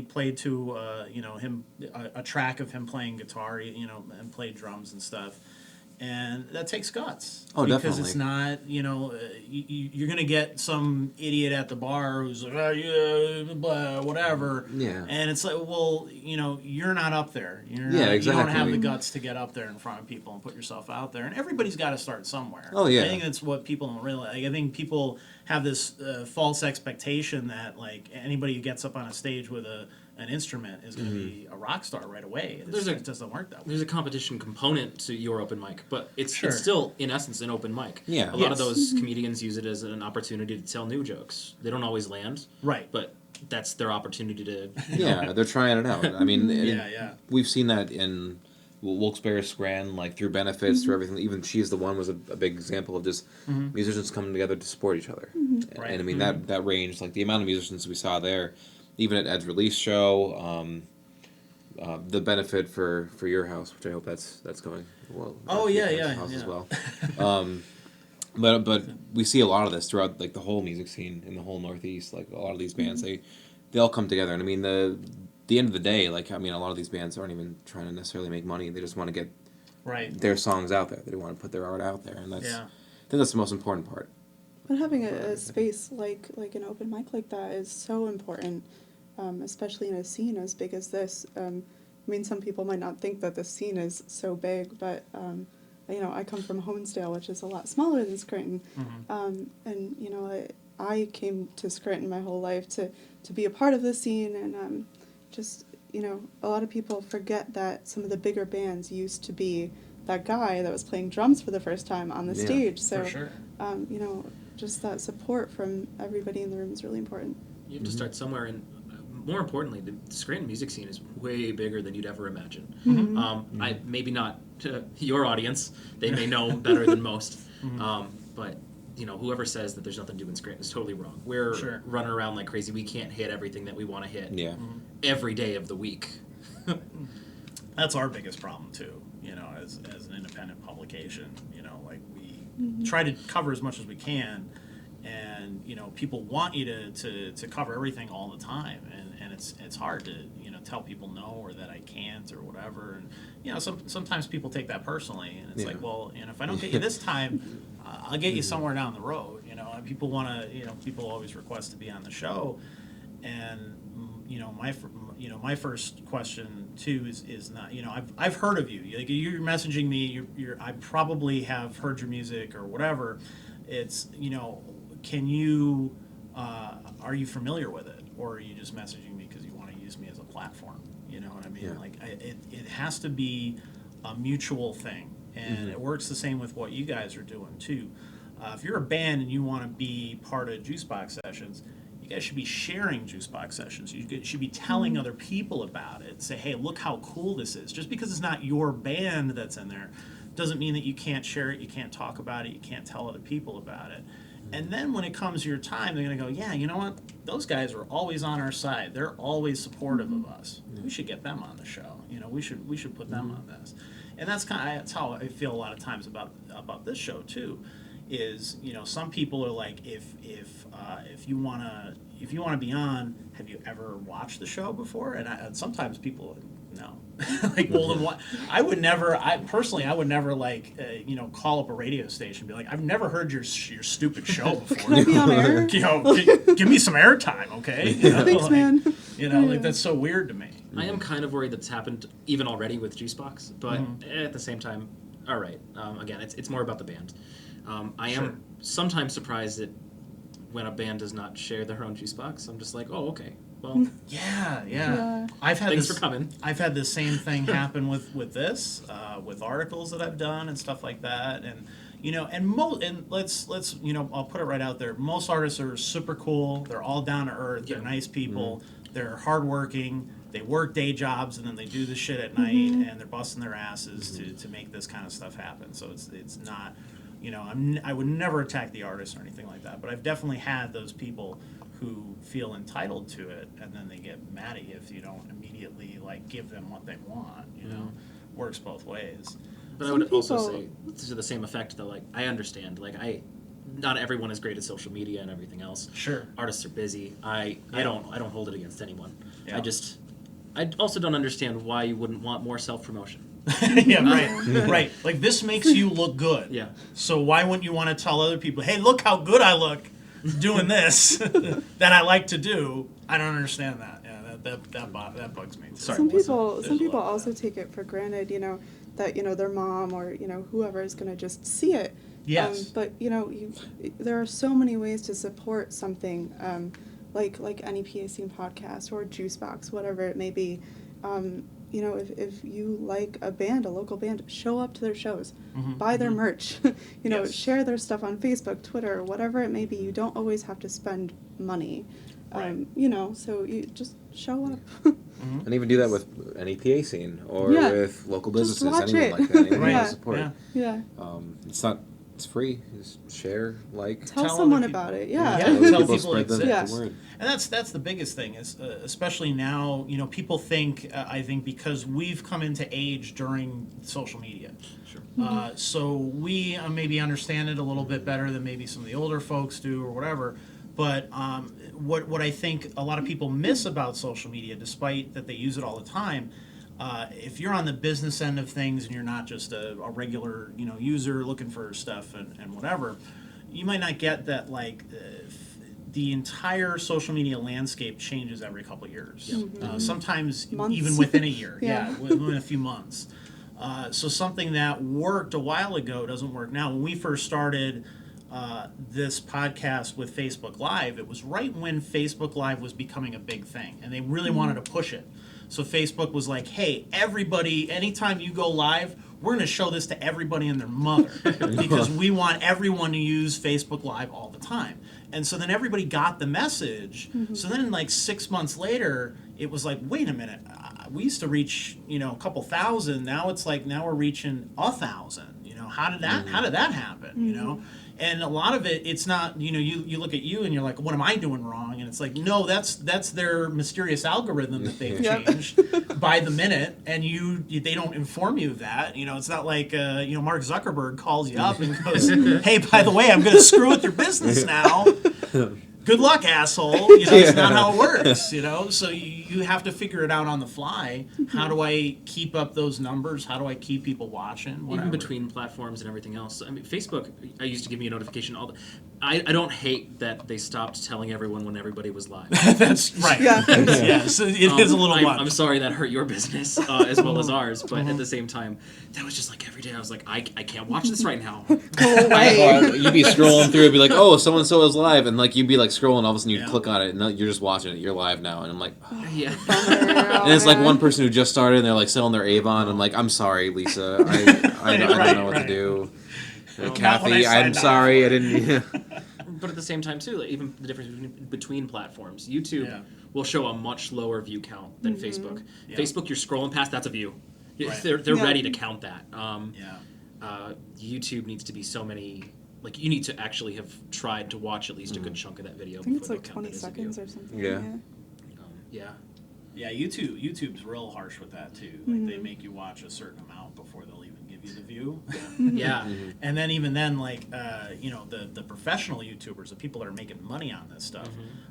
played to a track of him playing guitar, and played drums and stuff. And that takes guts. Oh, because definitely. it's not, you're going to get some idiot at the bar who's like, oh, yeah, blah, whatever. Yeah. And it's like, well, you're not up there. You're Yeah, not, exactly. You don't have the guts to get up there in front of people and put yourself out there. And everybody's got to start somewhere. Oh, yeah. I think that's what people don't realize. Like, I think people have this false expectation that, like, anybody who gets up on a stage with an instrument is going to be a rock star right away. It doesn't work that way. There's a competition component to your open mic, but it's Sure. still, in essence, an open mic. Yeah. A lot of Yes. those comedians use it as an opportunity to tell new jokes. They don't always land, Right. but that's their opportunity to... Yeah, they're trying it out. I mean, Yeah. we've seen that in Wilkes-Barre, Scranton, like through benefits, through everything. Even She's the One was a big example of just musicians coming together to support each other. Right. And I mean that range, like the amount of musicians we saw there, even at Ed's release show, the benefit for your house, which I hope that's going well. Oh, your yeah, house as yeah. well. But we see a lot of this throughout like the whole music scene in the whole Northeast. Like a lot of these bands, they all come together. And I mean the end of the day, like I mean a lot of these bands aren't even trying to necessarily make money. They just want to get Right. their songs out there. They want to put their art out there, and I think that's the most important part. But having a space like an open mic like that is so important, especially in a scene as big as this. I mean, some people might not think that the scene is so big, but I come from Honesdale, which is a lot smaller than Scranton, and I came to Scranton my whole life to be a part of the scene, and a lot of people forget that some of the bigger bands used to be that guy that was playing drums for the first time on the Yeah, stage. So, for sure. just that support from everybody in the room is really important. You have to start somewhere, and more importantly, the Scranton music scene is way bigger than you'd ever imagine. I maybe not to your audience; they may know better than most. But whoever says that there's nothing to do in Scranton is totally wrong. We're Sure. running around like crazy. We can't hit everything that we want to hit Yeah. every day of the week. That's our biggest problem too, as an independent publication. Like we try to cover as much as we can, and people want you to cover everything all the time, and it's hard to tell people no or that I can't or whatever, and sometimes people take that personally, and it's Yeah. like, well, if I don't get you this time, I'll get you somewhere down the road. And people want to, people always request to be on the show, and my first question too is not, I've heard of you. Like, you're messaging me. I probably have heard your music or whatever. It's, can you, are you familiar with it, or are you just messaging me because you want to use me as a platform? You know what I mean? Yeah. Like, it has to be a mutual thing, and it works the same with what you guys are doing too. If you're a band and you want to be part of Juicebox Sessions, you guys should be sharing Juicebox Sessions. You should be telling other people about it. Say, hey, look how cool this is. Just because it's not your band that's in there doesn't mean that you can't share it, you can't talk about it, you can't tell other people about it. And then when it comes to your time, they're going to go, yeah, you know what? Those guys are always on our side. They're always supportive of us. We should get them on the show. We should put them on this. And that's that's how I feel a lot of times about this show too. Is, some people are like, if you wanna be on, have you ever watched the show before? And sometimes people, no. Like, well, then what? I would never like, call up a radio station and be like, I've never heard your stupid show before. Can I be on air? Give me some airtime, okay? Thanks, man. Like, that's so weird to me. I am kind of worried that's happened even already with Juicebox, but at the same time, all right. Again, it's more about the band. I am sometimes surprised that when a band does not share their own Juicebox, I'm just like, oh, okay. Well, yeah. Thanks for coming. I've had the same thing happen with this, with articles that I've done and stuff like that, and let's I'll put it right out there. Most artists are super cool. They're all down to earth. They're nice people. They're hardworking. They work day jobs and then they do the shit at night, and they're busting their asses to make this kind of stuff happen. So it's not. I would never attack the artist or anything like that, but I've definitely had those people who feel entitled to it, and then they get mad at you if you don't immediately give them what they want. Works both ways. But I would also say, to the same effect, though, I understand. Not everyone is great at social media and everything else. Sure. Artists are busy. I don't hold it against anyone. Yeah. I also don't understand why you wouldn't want more self-promotion. Yeah, right. Like, this makes you look good. Yeah. So why wouldn't you want to tell other people, hey, look how good I look doing this that I like to do? I don't understand that. Yeah, that bugs me. Sorry, some people also take it for granted, that their mom or whoever is going to just see it. Yes. But there are so many ways to support something, like NEPA Scene Podcast or Juicebox, whatever it may be. If you like a band, a local band, show up to their shows, buy their merch, Yes. share their stuff on Facebook, Twitter, whatever it may be. You don't always have to spend money, Right. So you just show up. And even do that with NEPA Scene or Yeah. with local Just businesses, watch anyone it. like that. Anyone Right. to support. Yeah. Yeah. It's free. Just share, Tell other someone people. about it. Yeah. Yeah. Tell people people spread it the exists. word. And that's the biggest thing is, especially now, people think, I think because we've come into age during social media. Sure. So we maybe understand it a little bit better than maybe some of the older folks do or whatever. But what I think a lot of people miss about social media, despite that they use it all the time, if you're on the business end of things and you're not just a regular user looking for stuff and whatever, you might not get that the entire social media landscape changes every couple of years. Sometimes Months. even within a year. Yeah. Within a few months. So something that worked a while ago doesn't work now. When we first started this podcast with Facebook Live, it was right when Facebook Live was becoming a big thing, and they really wanted to push it. So Facebook was like, hey, everybody, anytime you go live, we're going to show this to everybody and their mother because we want everyone to use Facebook Live all the time. And so then everybody got the message. So then 6 months later, it was like, wait a minute, we used to reach, a couple thousand. Now it's now we're reaching 1,000. How did that happen? And a lot of it's not, you look at you and you're like, what am I doing wrong? And it's like, no, that's their mysterious algorithm that they've changed by the minute, and they don't inform you of that. It's not like, Mark Zuckerberg calls you up and goes, hey, by the way, I'm going to screw with your business now. Good luck, asshole. It's not how it works, So you have to figure it out on the fly. How do I keep up those numbers? How do I keep people watching? Whatever. Even between platforms and everything else. I mean, Facebook, I used to give me a notification I don't hate that they stopped telling everyone when everybody was live. That's right. Yeah. Yeah, so it is a little much. I'm sorry that hurt your business as well as ours, but at the same time, that was just like every day I was like, I can't watch this right now. Go away. Or you'd be scrolling through, it'd be like, oh, so and so is live, and like you'd be like scrolling, all of a sudden you'd Yeah. click on it, and you're just watching it. You're live now, and I'm like, oh. Yeah. And it's like one person who just started, and they're like selling their Avon. I'm like, I'm sorry, Lisa, I don't know what to do. Not when Kathy, I I'm signed up sorry, for I it. didn't. But at the same time, too, like, even the difference between platforms. YouTube Yeah. will show a much lower view count than Facebook. Yeah. Facebook, you're scrolling past, that's a view. Right. They're Yeah. ready to count that. Yeah. YouTube needs to be so many. Like, you need to actually have tried to watch at least a good chunk of that video. I think it's before like they'll count 20 that as a view. seconds or something. Yeah. Yeah. Yeah, YouTube's real harsh with that too. Like they make you watch a certain amount before they'll even give you the view. Yeah. And then even then, like the professional YouTubers, the people that are making money on this stuff,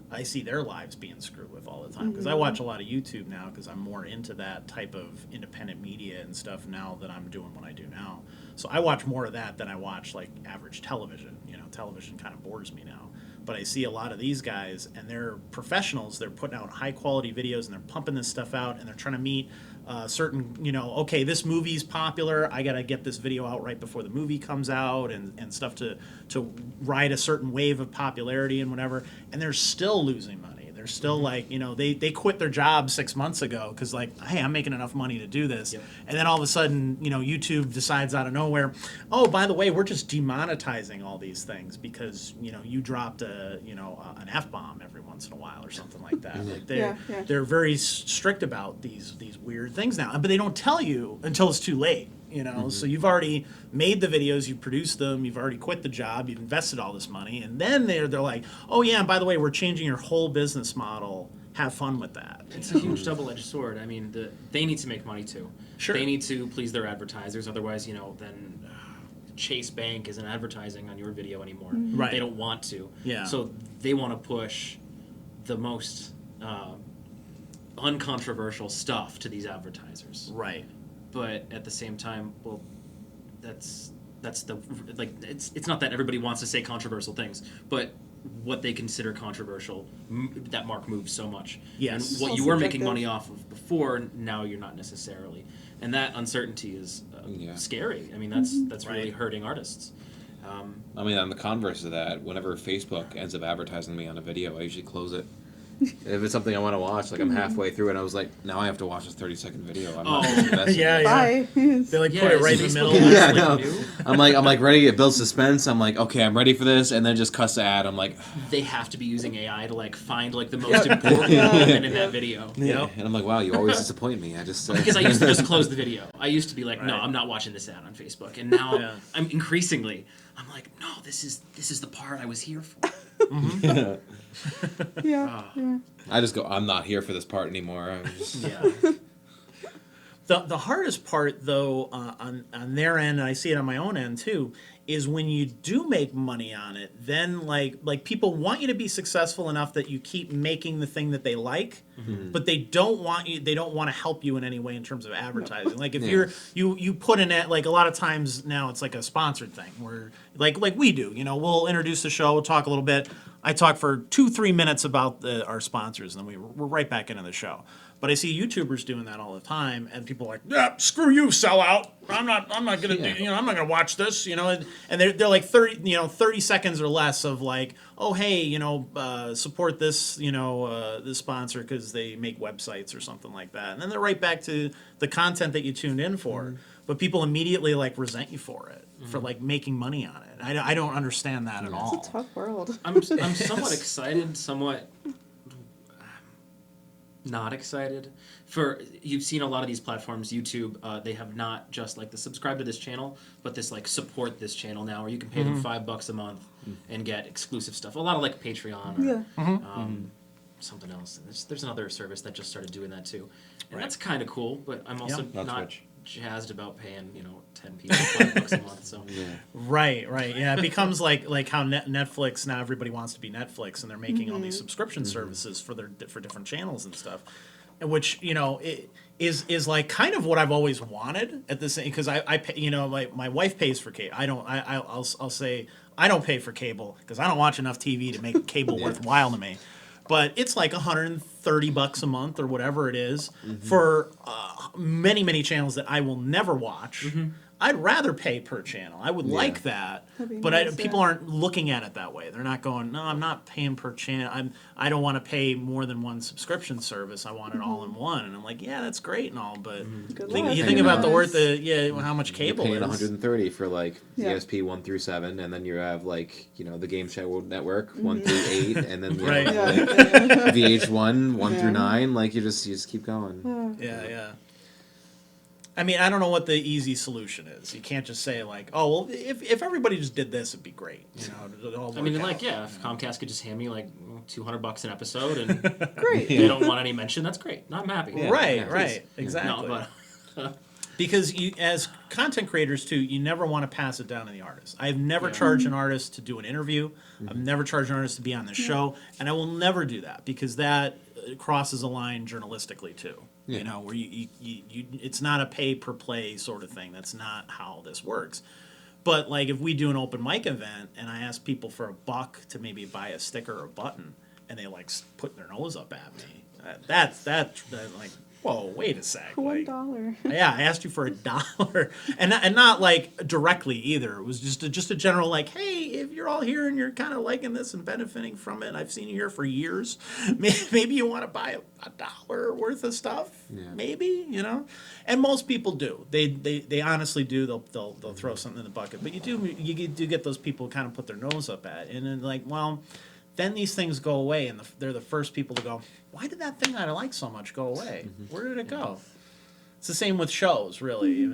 I see their lives being screwed with all the time because I watch a lot of YouTube now because I'm more into that type of independent media and stuff now that I'm doing what I do now. So I watch more of that than I watch like average television. Television kind of bores me now. But I see a lot of these guys, and they're professionals. They're putting out high quality videos, and they're pumping this stuff out, and they're trying to meet certain, okay, this movie's popular. I got to get this video out right before the movie comes out, and stuff to ride a certain wave of popularity and whatever. And they're still losing money. They're still like, they quit their job 6 months ago because like, hey, I'm making enough money to do this. Yep. And then all of a sudden, YouTube decides out of nowhere, oh, by the way, we're just demonetizing all these things because, you dropped an F-bomb every once in a while or something like that. Like they're very strict about these weird things now. But they don't tell you until it's too late. So you've already made the videos, you've produced them, you've already quit the job, you've invested all this money, and then they're like, oh yeah, and by the way, we're changing your whole business model. Have fun with that. It's a huge double-edged sword. I mean, they need to make money too. Sure. They need to please their advertisers. Otherwise, then Chase Bank isn't advertising on your video anymore. Right. They don't want to. Yeah. So they want to push the most uncontroversial stuff to these advertisers. Right. But at the same time, well, that's the it's not that everybody wants to say controversial things, but what they consider controversial, that mark moves so much. Yes. And what So you were making subjective. money off of before, now you're not necessarily, and that uncertainty is scary. I mean, that's really Right. hurting artists. I mean, on the converse of that, whenever Facebook ends up advertising me on a video, I usually close it. If it's something I want to watch, like I'm halfway through and I was like, now I have to watch this 30-second video. I'm not invested. Yeah. Bye. They like Yeah, put it right in is the Facebook middle. Yeah, I like know. new? I'm like ready. It builds suspense. I'm like, okay, I'm ready for this, and then just cuts the ad. I'm like, They have to be using AI to like find like the most important moment in that video. Yep. and I'm like, wow, you always disappoint me. I just Because I used to just close the video. I used to be like, no, Right. I'm not watching this ad on Facebook. And now Yeah. I'm increasingly, I'm like, no, this is the part I was here for. Yeah. I just go, I'm not here for this part anymore. I'm just, Yeah. The hardest part, though, on their end, and I see it on my own end too, is when you do make money on it. Then like people want you to be successful enough that you keep making the thing that they like, but they don't want you. They don't want to help you in any way in terms of advertising. Like if you put in it, like a lot of times now it's like a sponsored thing where like we do. We'll introduce the show, we'll talk a little bit. I talk for 2-3 minutes about our sponsors, and then we're right back into the show. But I see YouTubers doing that all the time, and people are like, "Yeah, screw you, sellout. I'm not gonna do. I'm not gonna watch this. And they're like 30 seconds or less of like, oh hey, support this, this sponsor because they make websites or something like that, and then they're right back to the content that you tuned in for. But people immediately like resent you for it, for like making money on it. I don't understand that at all. It's a tough world. I'm somewhat excited, somewhat not excited. You've seen a lot of these platforms, YouTube, they have not just like the subscribe to this channel, but this like support this channel now, where you can pay them $5 a month and get exclusive stuff. A lot of like Patreon or something else. There's another service that just started doing that too, and that's kind of cool. But I'm also Not not Twitch. jazzed about paying 10 people $5 a month. So Right. Yeah, it becomes like how Netflix now. Everybody wants to be Netflix, and they're making all these subscription services for different channels and stuff, and which it is like kind of what I've always wanted at the same, because I pay, my wife pays for cable. I don't. I'll say, I don't pay for cable because I don't watch enough TV to make cable worthwhile to me. But it's like $130 a month or whatever it is for many, many channels that I will never watch. I'd rather pay per channel. I would like that, That'd be but nice, people aren't looking at it that way. They're not going, no, I'm not paying per channel. I don't want to pay more than one subscription service. I want it all in one. And I'm like, yeah, that's great and all, but Good you luck. think about the Yes. worth, how much You're cable paying is. 130 for like Yeah. ESP 1 through 7, and then you have like the Game Show Network 1 through 8, and then you Right. have, Yeah. like, VH1 1 Yeah. through 9. Like you just keep going. Yeah. I mean, I don't know what the easy solution is. You can't just say like, oh, well, if everybody just did this, it'd be great. It'd all I mean, work like, out. yeah, if Comcast could just hand me like $200 an episode and Great. they don't want any mention, that's great. I'm happy. Yeah. Right, exactly. No, but Because you, as content creators too, you never want to pass it down to the artist. I've never charged an artist to do an interview. I've never charged an artist to be on the show, and I will never do that because that crosses a line journalistically too. Yeah. Where you it's not a pay per play sort of thing. That's not how this works. But like if we do an open mic event and I ask people for $1 to maybe buy a sticker or a button, and they like put their nose up at me, that's like, whoa, wait a sec. Like, $1. yeah, I asked you for $1, and not like directly either. It was just a general like, hey, if you're all here and you're kind of liking this and benefiting from it, I've seen you here for years. Maybe you want to buy $1 worth of stuff. Yeah. Maybe and most people do. They honestly do. They'll throw something in the bucket. But you do get those people kind of put their nose up at, and then like, well. Then these things go away, and they're the first people to go, why did that thing that I like so much go away? Where did it go? It's the same with shows, really.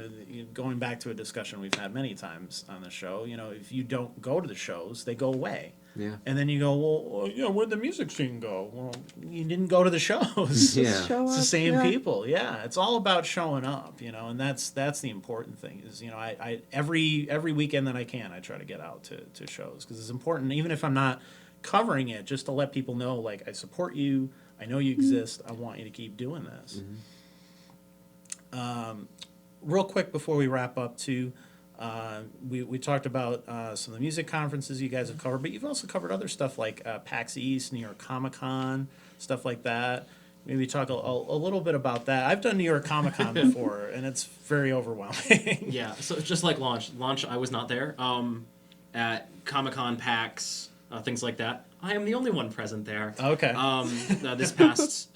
Going back to a discussion we've had many times on the show, if you don't go to the shows, they go away. Yeah. And then you go, well, where'd the music scene go? Well, you didn't go to the shows. Yeah. Show It's the up, same yeah. people, yeah. It's all about showing up, and that's the important thing. Is I every weekend that I can, I try to get out to shows because it's important, even if I'm not covering it, just to let people know, like, I support you, I know you exist, I want you to keep doing this. Real quick before we wrap up too, we talked about some of the music conferences you guys have covered, but you've also covered other stuff like PAX East, New York Comic Con, stuff like that. Maybe talk a little bit about that. I've done New York Comic Con before, and it's very overwhelming. yeah, so it's just like launch. Launch, I was not there. At Comic-Con, PAX, things like that. I am the only one present there. Okay. This past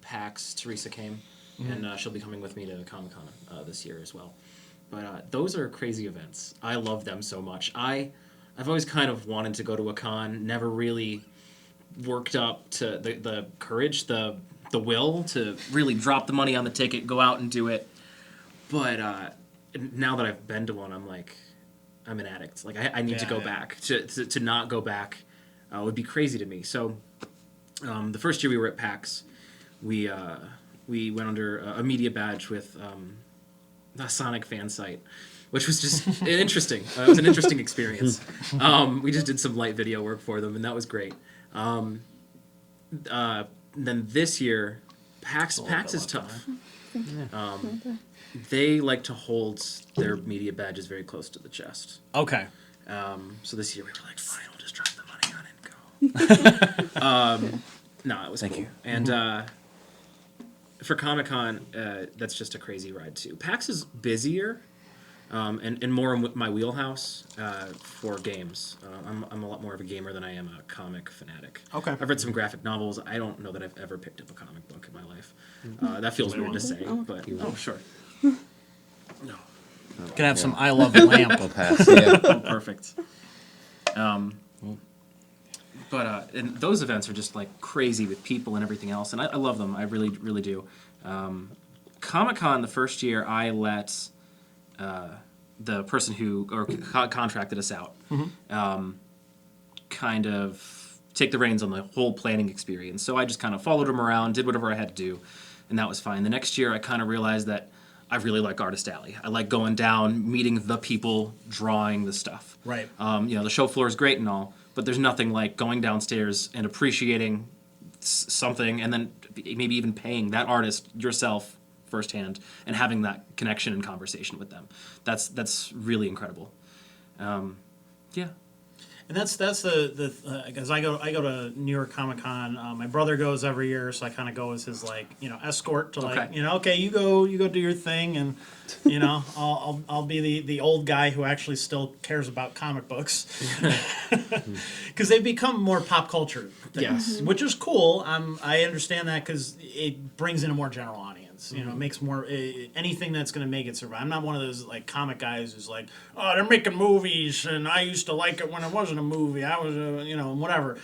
PAX, Teresa came, and she'll be coming with me to Comic-Con this year as well. But those are crazy events. I love them so much. I've always kind of wanted to go to a con, never really worked up to the courage, the will to really drop the money on the ticket, go out and do it. But now that I've been to one, I'm like, I'm an addict. Like I need to go back. To not go back would be crazy to me. So the first year we were at PAX, we went under a media badge with a Sonic fan site, which was just interesting. It was an interesting experience. We just did some light video work for them, and that was great. Then this year, PAX is tough. They like to hold their media badges very close to the chest. Okay. So this year we were like, fine, we'll just drop the money on it and go. No, it was Thank cool. you. And for Comic-Con, that's just a crazy ride too. PAX is busier and more in my wheelhouse for games. I'm a lot more of a gamer than I am a comic fanatic. Okay. I've read some graphic novels. I don't know that I've ever picked up a comic book in my life. That feels weird to say, but sure. No. Can have some I Love Lamp. We'll pass. Yeah. Oh, perfect. But and those events are just like crazy with people and everything else, and I love them. I really, really do. Comic-Con, the first year, I let the person who contracted us out kind of take the reins on the whole planning experience. So I just kind of followed him around, did whatever I had to do, and that was fine. The next year, I kind of realized that I really like Artist Alley. I like going down, meeting the people, drawing the stuff. Right. The show floor is great and all, but there's nothing like going downstairs and appreciating something and then maybe even paying that artist yourself firsthand and having that connection and conversation with them. That's really incredible. Yeah. And that's the because I go to New York Comic Con. My brother goes every year, so I kind of go as his escort to okay, you go do your thing, and I'll be the old guy who actually still cares about comic books, because they've become more pop culture things, which is cool. I understand that because it brings in a more general audience. It makes more anything that's going to make it survive. I'm not one of those comic guys who's like, oh, they're making movies, and I used to like it when it wasn't a movie. I was whatever.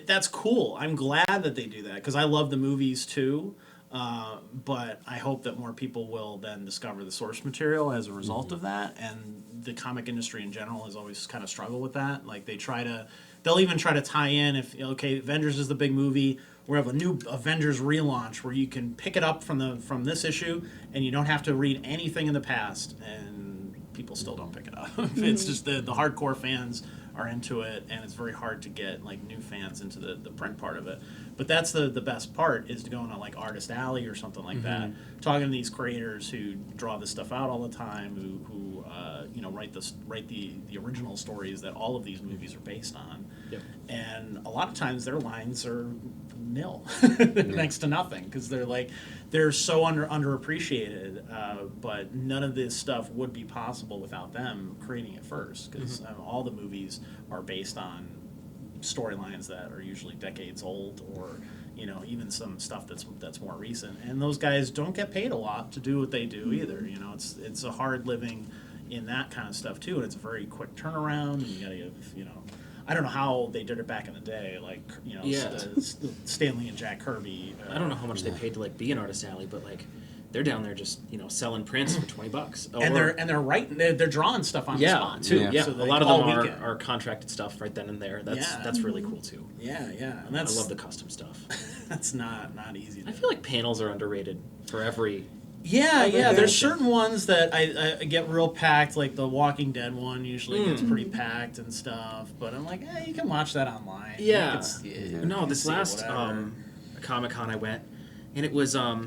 That's cool. I'm glad that they do that because I love the movies too. But I hope that more people will then discover the source material as a result of that. And the comic industry in general has always kind of struggled with that. Like they'll even try to tie in if Avengers is the big movie. We have a new Avengers relaunch where you can pick it up from this issue, and you don't have to read anything in the past, and people still don't pick it up. It's just the hardcore fans are into it, and it's very hard to get new fans into the print part of it. But that's the best part is to go into Artist Alley or something like that, talking to these creators who draw this stuff out all the time, who write the original stories that all of these movies are based on. Yep. And a lot of times their lines are nil, next to nothing, because they're so underappreciated. But none of this stuff would be possible without them creating it first, because all the movies are based on storylines that are usually decades old, or even some stuff that's more recent. And those guys don't get paid a lot to do what they do either. It's a hard living in that kind of stuff too, and it's a very quick turnaround. And you gotta give I don't know how they did it back in the day, Stanley and Jack Kirby. I don't know how much they paid to be an Artist Alley, but they're down there just selling prints for $20. And they're writing, they're drawing stuff on the spot too. Yeah, So a lot of them are contracted stuff right then and there. That's really cool too. Yeah, and I love the custom stuff. That's not easy. I feel like panels are underrated for every. Yeah. There's certain ones that I get real packed, like the Walking Dead one usually gets pretty packed and stuff. But I'm like, you can watch that online. Yeah. This last Comic-Con I went, and it was I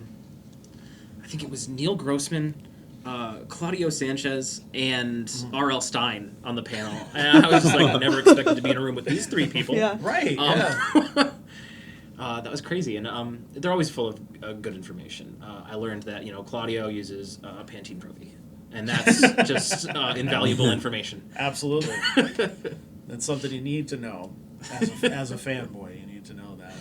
think it was Neil Grossman, Claudio Sanchez, and R.L. Stein on the panel. And I was just I never expected to be in a room with these three people. Yeah. Right. That was crazy, and they're always full of good information. I learned that Claudio uses a Pantene Pro-V, and that's just invaluable information. Absolutely, that's something you need to know as a fanboy. You need to know that.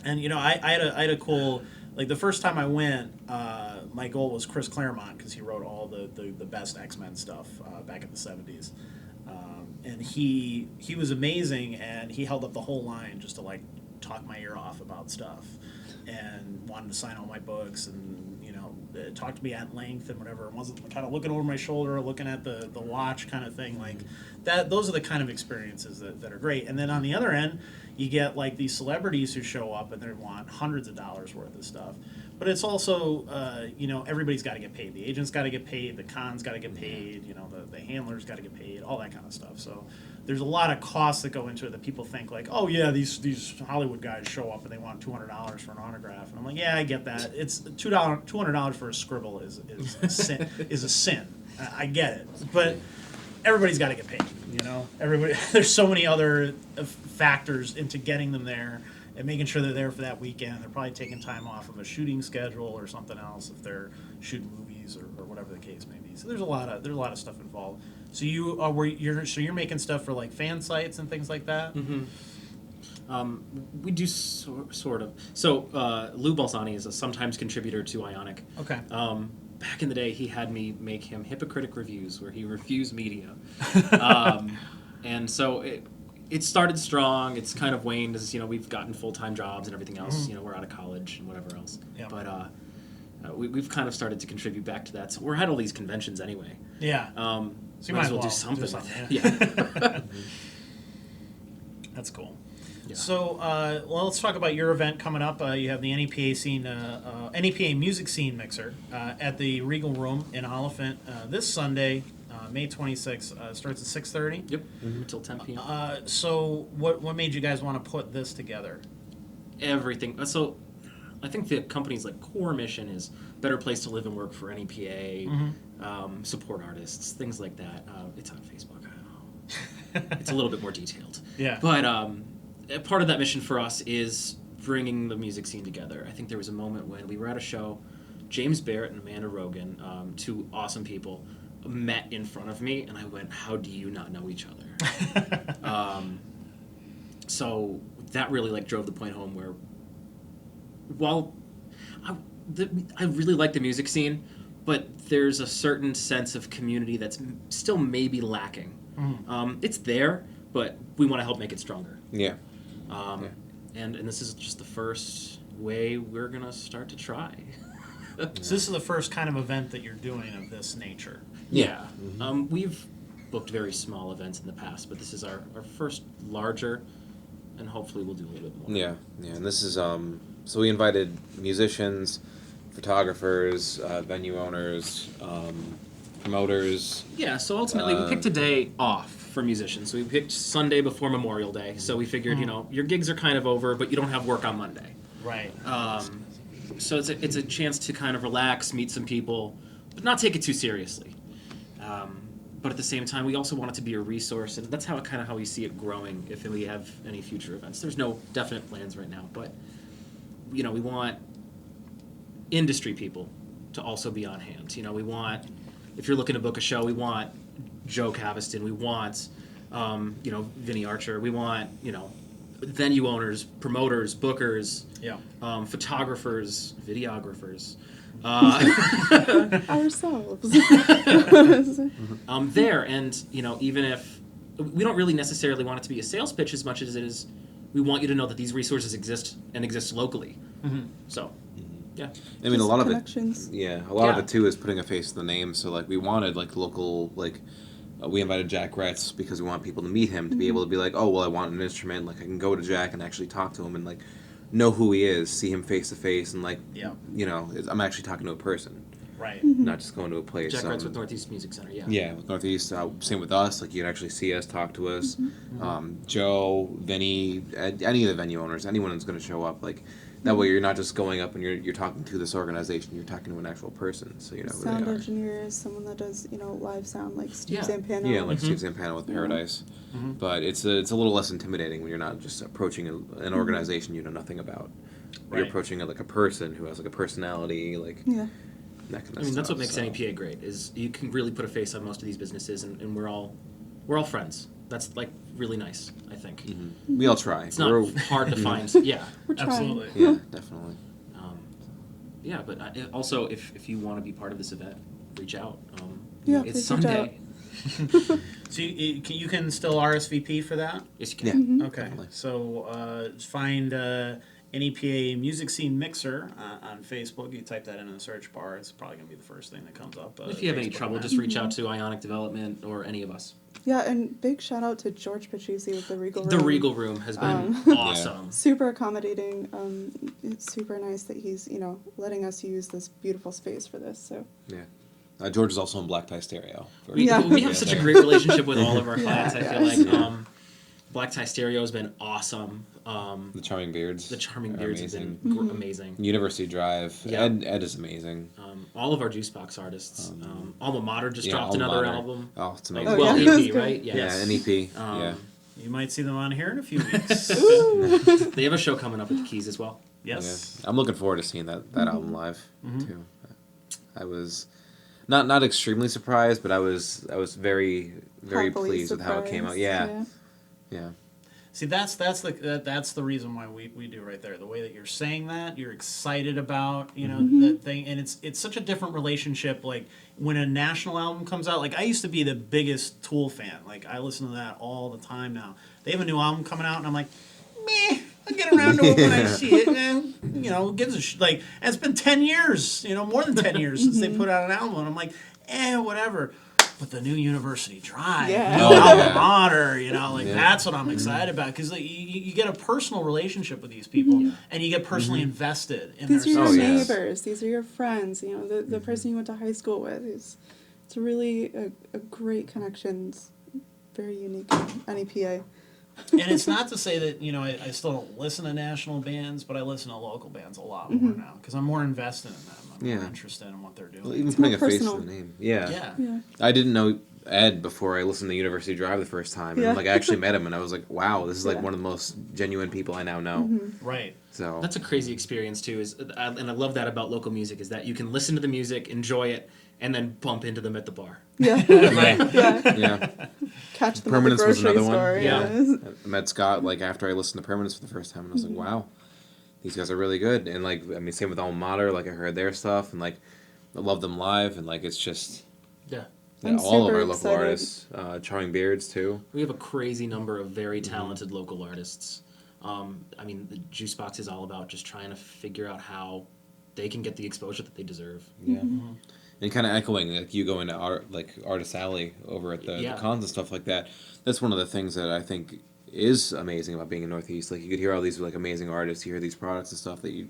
And I had a cool the first time I went. My goal was Chris Claremont because he wrote all the best X-Men stuff back in the 70s. And he was amazing, and he held up the whole line just to talk my ear off about stuff, and wanted to sign all my books, and talk to me at length and whatever. It wasn't kind of looking over my shoulder, looking at the watch kind of thing that. Those are the kind of experiences that are great. And then on the other end, you get these celebrities who show up and they want hundreds of dollars worth of stuff. But it's also, everybody's got to get paid. The agent's got to get paid. The con's got to get paid. The handler's got to get paid. All that kind of stuff. So there's a lot of costs that go into it that people think oh yeah, these Hollywood guys show up and they want $200 for an autograph. And I'm like, yeah, I get that. It's $200 for a scribble is a sin. Is a sin. I get it, but everybody's got to get paid. Everybody. There's so many other factors into getting them there. And making sure they're there for that weekend. They're probably taking time off of a shooting schedule or something else if they're shooting movies or whatever the case may be. So there's a lot of stuff involved. So you're making stuff for fan sites and things like that. Mm-hmm. We do sort of. So Lou Balsani is a sometimes contributor to Ionic. Okay. Back in the day, he had me make him hypocritic reviews where he refused media, and so it started strong. It's kind of waned as we've gotten full-time jobs and everything else. We're out of college and whatever else. Yeah. But we've kind of started to contribute back to that. So we're at all these conventions anyway. Yeah. So you might as well do something. Yeah. That's cool. Yeah. So, let's talk about your event coming up. You have the NEPA Music Scene Mixer at the Regal Room in Olyphant this Sunday. May 26th, starts at 6:30. Yep, until 10 p.m. So what made you guys want to put this together? Everything. So I think the company's core mission is better place to live and work for NEPA, support artists, things like that. It's on Facebook. I don't know. It's a little bit more detailed. Yeah. But part of that mission for us is bringing the music scene together. I think there was a moment when we were at a show, James Barrett and Amanda Rogan, two awesome people, met in front of me, and I went, how do you not know each other? So that really like drove the point home where, while I really like the music scene, but there's a certain sense of community that's still maybe lacking. It's there, but we want to help make it stronger. Yeah. And this is just the first way we're going to start to try. So this is the first kind of event that you're doing of this nature. Yeah. We've booked very small events in the past, but this is our first larger, and hopefully we'll do a little bit more. Yeah. And this is so we invited musicians, photographers, venue owners, promoters. Yeah, so ultimately we picked a day off for musicians. So we picked Sunday before Memorial Day. So we figured, your gigs are kind of over, but you don't have work on Monday. Right. So it's a chance to kind of relax, meet some people, but not take it too seriously. But at the same time, we also want it to be a resource, and that's how we see it growing if we have any future events. There's no definite plans right now, but we want industry people to also be on hand. We want, if you're looking to book a show, we want Joe Caviston, we want Vinny Archer, we want venue owners, promoters, bookers, photographers, videographers, ourselves. there. And even if we don't really necessarily want it to be a sales pitch as much as it is, we want you to know that these resources exist and exist locally. So yeah, I mean, a lot of connections. it. A lot of it too is putting a face to the name. So like, we wanted like local we invited Jack Retz because we want people to meet him, to be able to be like, oh well, I want an instrument. Like I can go to Jack and actually talk to him and like know who he is, see him face to face, and like I'm actually talking to a person, Right. not just going to a place. Jack Retz with Northeast Music Center. Yeah, with Northeast. Same with us. Like you can actually see us, talk to us. Joe, Vinny, any of the venue owners, anyone that's going to show up, like. That way, you're not just going up and you're talking to this organization. You're talking to an actual person, so you know who Sound they are. engineers, someone that does live sound, like Steve Yeah. Zampano. Yeah, like Steve Zampano with Paradise. But it's a little less intimidating when you're not just approaching an organization you know nothing about. Right. You're approaching like a person who has like a personality, like Yeah. that kind of I mean, stuff. that's what makes so. NEPA great, is you can really put a face on most of these businesses, and we're all friends. That's like really nice, I think. We all try. It's not hard to find. Yeah. We're trying. Absolutely. Yeah, definitely. Yeah, but also if you want to be part of this event, reach out. Yeah, it's please reach Sunday. So you can still RSVP for that? Yes, you can. Yeah. Okay. Definitely. So find NEPA Music Scene Mixer on Facebook. You type that in the search bar. It's probably going to be the first thing that comes up. If you have any Facebook trouble, event. just reach out to Ionic Development or any of us. Yeah, and big shout out to George Pachisi with the Regal Room. The Regal Room has been awesome. Super accommodating. It's super nice that he's letting us use this beautiful space for this. So Yeah. George is also in Black Tie Stereo. We have such a great relationship with all of our clients. I feel like Black Tie Stereo has been awesome. The Charming Beards. The Charming are Beards amazing. have been amazing. University Drive. Yeah. Ed is amazing. All of our Juicebox artists. Alma Mater just Yeah, dropped Alma another Mater. album. Oh, it's Oh, amazing. Well, yeah. EP, right? Yeah, NEP. Yeah. You might see them on here in a few weeks. They have a show coming up at the Keys as well. Yes. Yeah. I'm looking forward to seeing that album live too. I was not extremely surprised, but I was very happily pleased with how it came out. surprised. Yeah. See, that's the reason why we do right there. The way that you're saying that, you're excited about that thing, and it's such a different relationship. Like when a national album comes out, like I used to be the biggest Tool fan. Like I listen to that all the time now. They have a new album coming out, and I'm like, meh. I'll get around to it when I see it. And, who gives a like? And it's been 10 years, more than 10 years since they put out an album. And I'm like, whatever. But the new University Drive, Yeah. new Oh, Alma yeah. Mater, that's what I'm excited about. Because you get a personal relationship with these people, and you get personally invested in These are their your yes. neighbors. These are your friends. The person you went to high school with. It's really a great connection. It's very unique in NEPA. And it's not to say that, I still don't listen to national bands, but I listen to local bands a lot more now. Because I'm more invested in them. I'm more interested in what they're doing. Well, even It's putting more a face personal. to the name. Yeah. Yeah. Yeah. I didn't know Ed before I listened to University Drive the first time, and Yeah. like I actually met him, and I was like, wow, this is like Yeah. one of the most genuine people I now know. Right. So That's a crazy experience too. And I love that about local music is that you can listen to the music, enjoy it, and then bump into them at the bar. Yeah. Right. Yeah. yeah. Catch them Permanence at the was grocery another one. store. Yeah. I met Scott like after I listened to Permanence for the first time, and I was like, wow, these guys are really good. And like, I mean, same with Alma Mater. Like I heard their stuff, and like I love them live, and like it's just Yeah. I'm all of super our local excited. artists, Charming Beards too. We have a crazy number of very talented local artists. I mean, the Juicebox is all about just trying to figure out how they can get the exposure that they deserve. Yeah. And kind of echoing, like you go into Artist Alley over at the Yeah. cons and stuff like that. That's one of the things that I think is amazing about being in Northeast. Like you could hear all these like amazing artists, you hear these products and stuff that you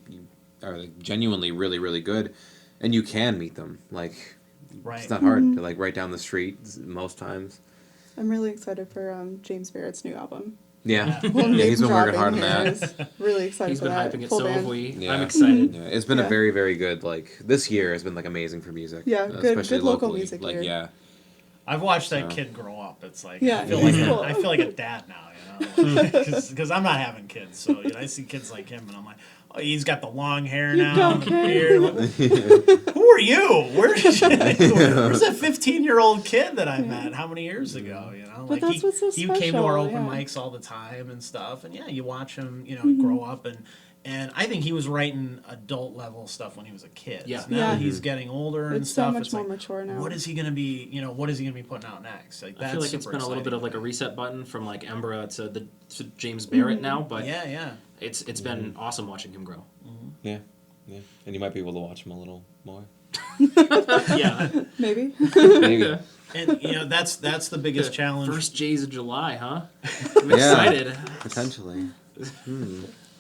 are like, genuinely really really good, and you can meet them. Like Right. it's not hard to like right down the street most times. I'm really excited for James Barrett's new album. Yeah, Well, yeah, he's name been working hard dropping on that. here is Really excited He's for been that. hyping it, Full so band. have we. Yeah. I'm excited. Yeah, it's been a Yeah. very very good like this year has been like amazing for music. Yeah, good local locally. music Like year. yeah, I've watched that So. kid grow up. It's like Yeah, I feel he's like cool. I feel like a dad now, you know, because I'm not having kids. So I see kids like him, and I'm like, oh, he's got the long hair You now. don't and the care. beard. Who are you? Where's that 15-year-old kid that I met? How many years ago? You know, But that's he, what's so he came to our special, open yeah. mics all the time and stuff. And yeah, you watch him, you know, grow up and I think he was writing adult level stuff when he was a kid. Yeah. So now Yeah. that he's getting older and It's so stuff, much it's more like, mature now. what is he gonna be? You know, what is he gonna be putting out next? Like I that's feel like it's super been a little bit of like a exciting. reset button from like Embra to James Barrett now, but Yeah, yeah. it's been awesome watching him grow. yeah, and you might be able to watch him a little more. Yeah. Maybe. Maybe. And you know that's the biggest challenge. First Jays of July, huh? I'm excited. Potentially.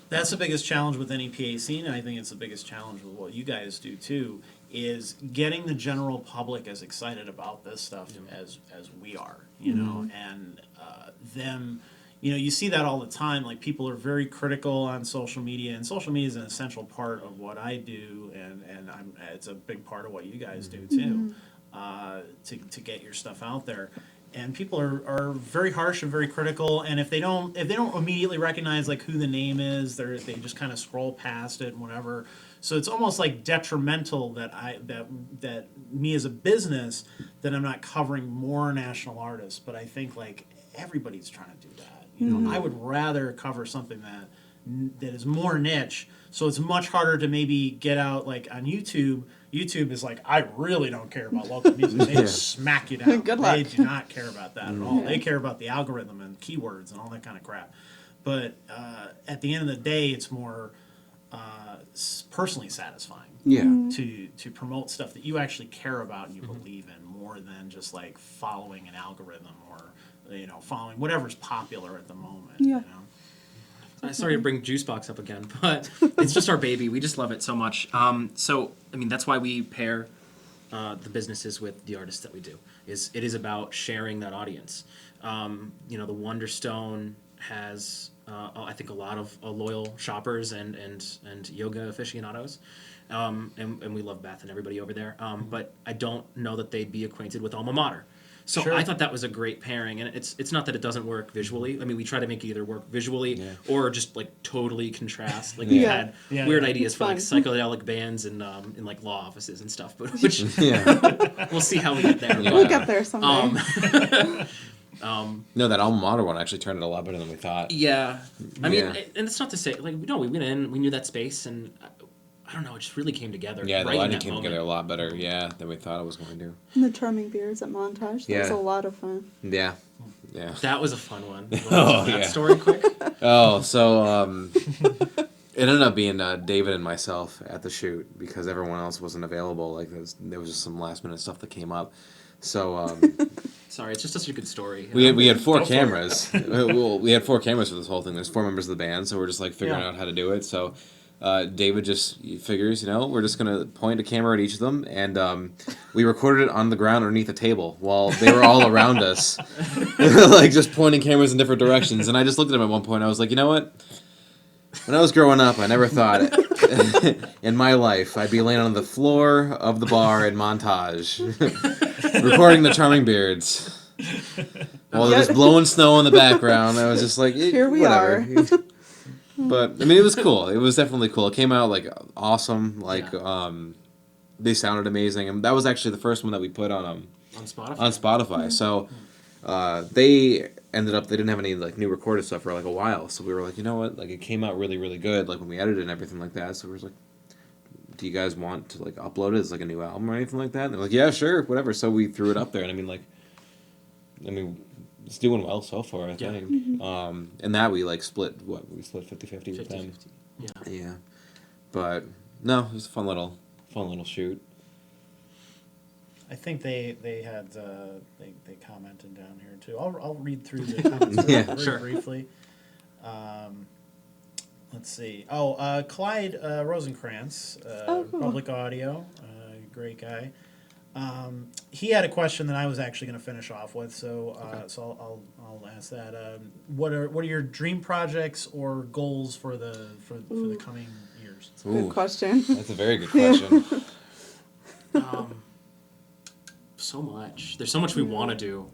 That's the biggest challenge with any PA scene, and I think it's the biggest challenge with what you guys do too, is getting the general public as excited about this stuff as we are, you know, and them, you know, you see that all the time. Like people are very critical on social media, and social media is an essential part of what I do, and it's a big part of what you guys do too, to get your stuff out there. And people are very harsh and very critical, and if they don't immediately recognize like who the name is, they just kind of scroll past it and whatever. So it's almost like detrimental that me as a business that I'm not covering more national artists. But I think like everybody's trying to do that. You know, I would rather cover something that is more niche. So it's much harder to maybe get out like on YouTube. YouTube is like, I really don't care about local music. They just smack you down. Good They luck. do not care about that at all. Yeah. They care about the algorithm and keywords and all that kind of crap. But at the end of the day, it's more personally satisfying Yeah. to promote stuff that you actually care about and you believe in more than just like following an algorithm or, you know, following whatever's popular at the moment. Yeah. You know? Sorry to bring Juicebox up again, but it's just our baby. We just love it so much. So, I mean, that's why we pair the businesses with the artists that we do. It is about sharing that audience. You know, the Wonderstone has, I think, a lot of loyal shoppers and yoga aficionados. And we love Beth and everybody over there. But I don't know that they'd be acquainted with Alma Mater. So Sure. I thought that was a great pairing, and it's not that it doesn't work visually. I mean, we try to make it either work visually or just like totally contrast. Like we've had Yeah, weird yeah. ideas for like Fun. psychedelic bands and in like law offices and stuff, but which Yeah. we'll see how we get there. Yeah. We'll But, get there someday. No, that Alma Mater one actually turned it a lot better than we thought. yeah, I mean, Yeah. and it's not to say like no, we went in, we knew that space, and I don't know, it just really came together. Yeah, the right in lighting that came moment. together a lot better, than we thought it was going to. And the Charming Beards at Montage. That was Yeah. a lot of fun. Yeah. Yeah. That was a fun one. You wanna Oh, tell that yeah. story quick. Oh, so it ended up being David and myself at the shoot because everyone else wasn't available. Like there was just some last minute stuff that came up. So Sorry, it's just such a good story. we had four Go for it. cameras. Well, we had 4 cameras for this whole thing. There's 4 members of the band, so we're just like figuring Yeah. out how to do it. So David just figures, we're just gonna point a camera at each of them, and we recorded it on the ground underneath a table while they were all around us, like just pointing cameras in different directions. And I just looked at him at one point. I was like, you know what? When I was growing up, I never thought in my life I'd be laying on the floor of the bar in Montage. recording the Charming Beards. While they're just blowing snow in the background. I was just like, Here we whatever. are. But I mean, it was cool. It was definitely cool. It came out like awesome. Like they sounded amazing, and that was actually the first one that we put on Spotify. On Spotify. So they ended up they didn't have any like new recorded stuff for like a while. So we were like, you know what? Like it came out really really good. Like when we edited and everything like that. So we were like, do you guys want to like upload it as like a new album or anything like that? And they're like, yeah, sure, whatever. So we threw it up there, and I mean, it's doing well so far, I think. And that we like split 50-50 with them. 50-50. Yeah. But no, it was a fun little shoot. I think they had they commented down here too. I'll read through the comments very briefly. Let's see. Clyde Rosenkrantz, cool. Public Audio, great guy. He had a question that I was actually going to finish off with, so I'll ask that. What are your dream projects or goals for the coming years? Good question. That's a very good question. So much. There's so much we want to do.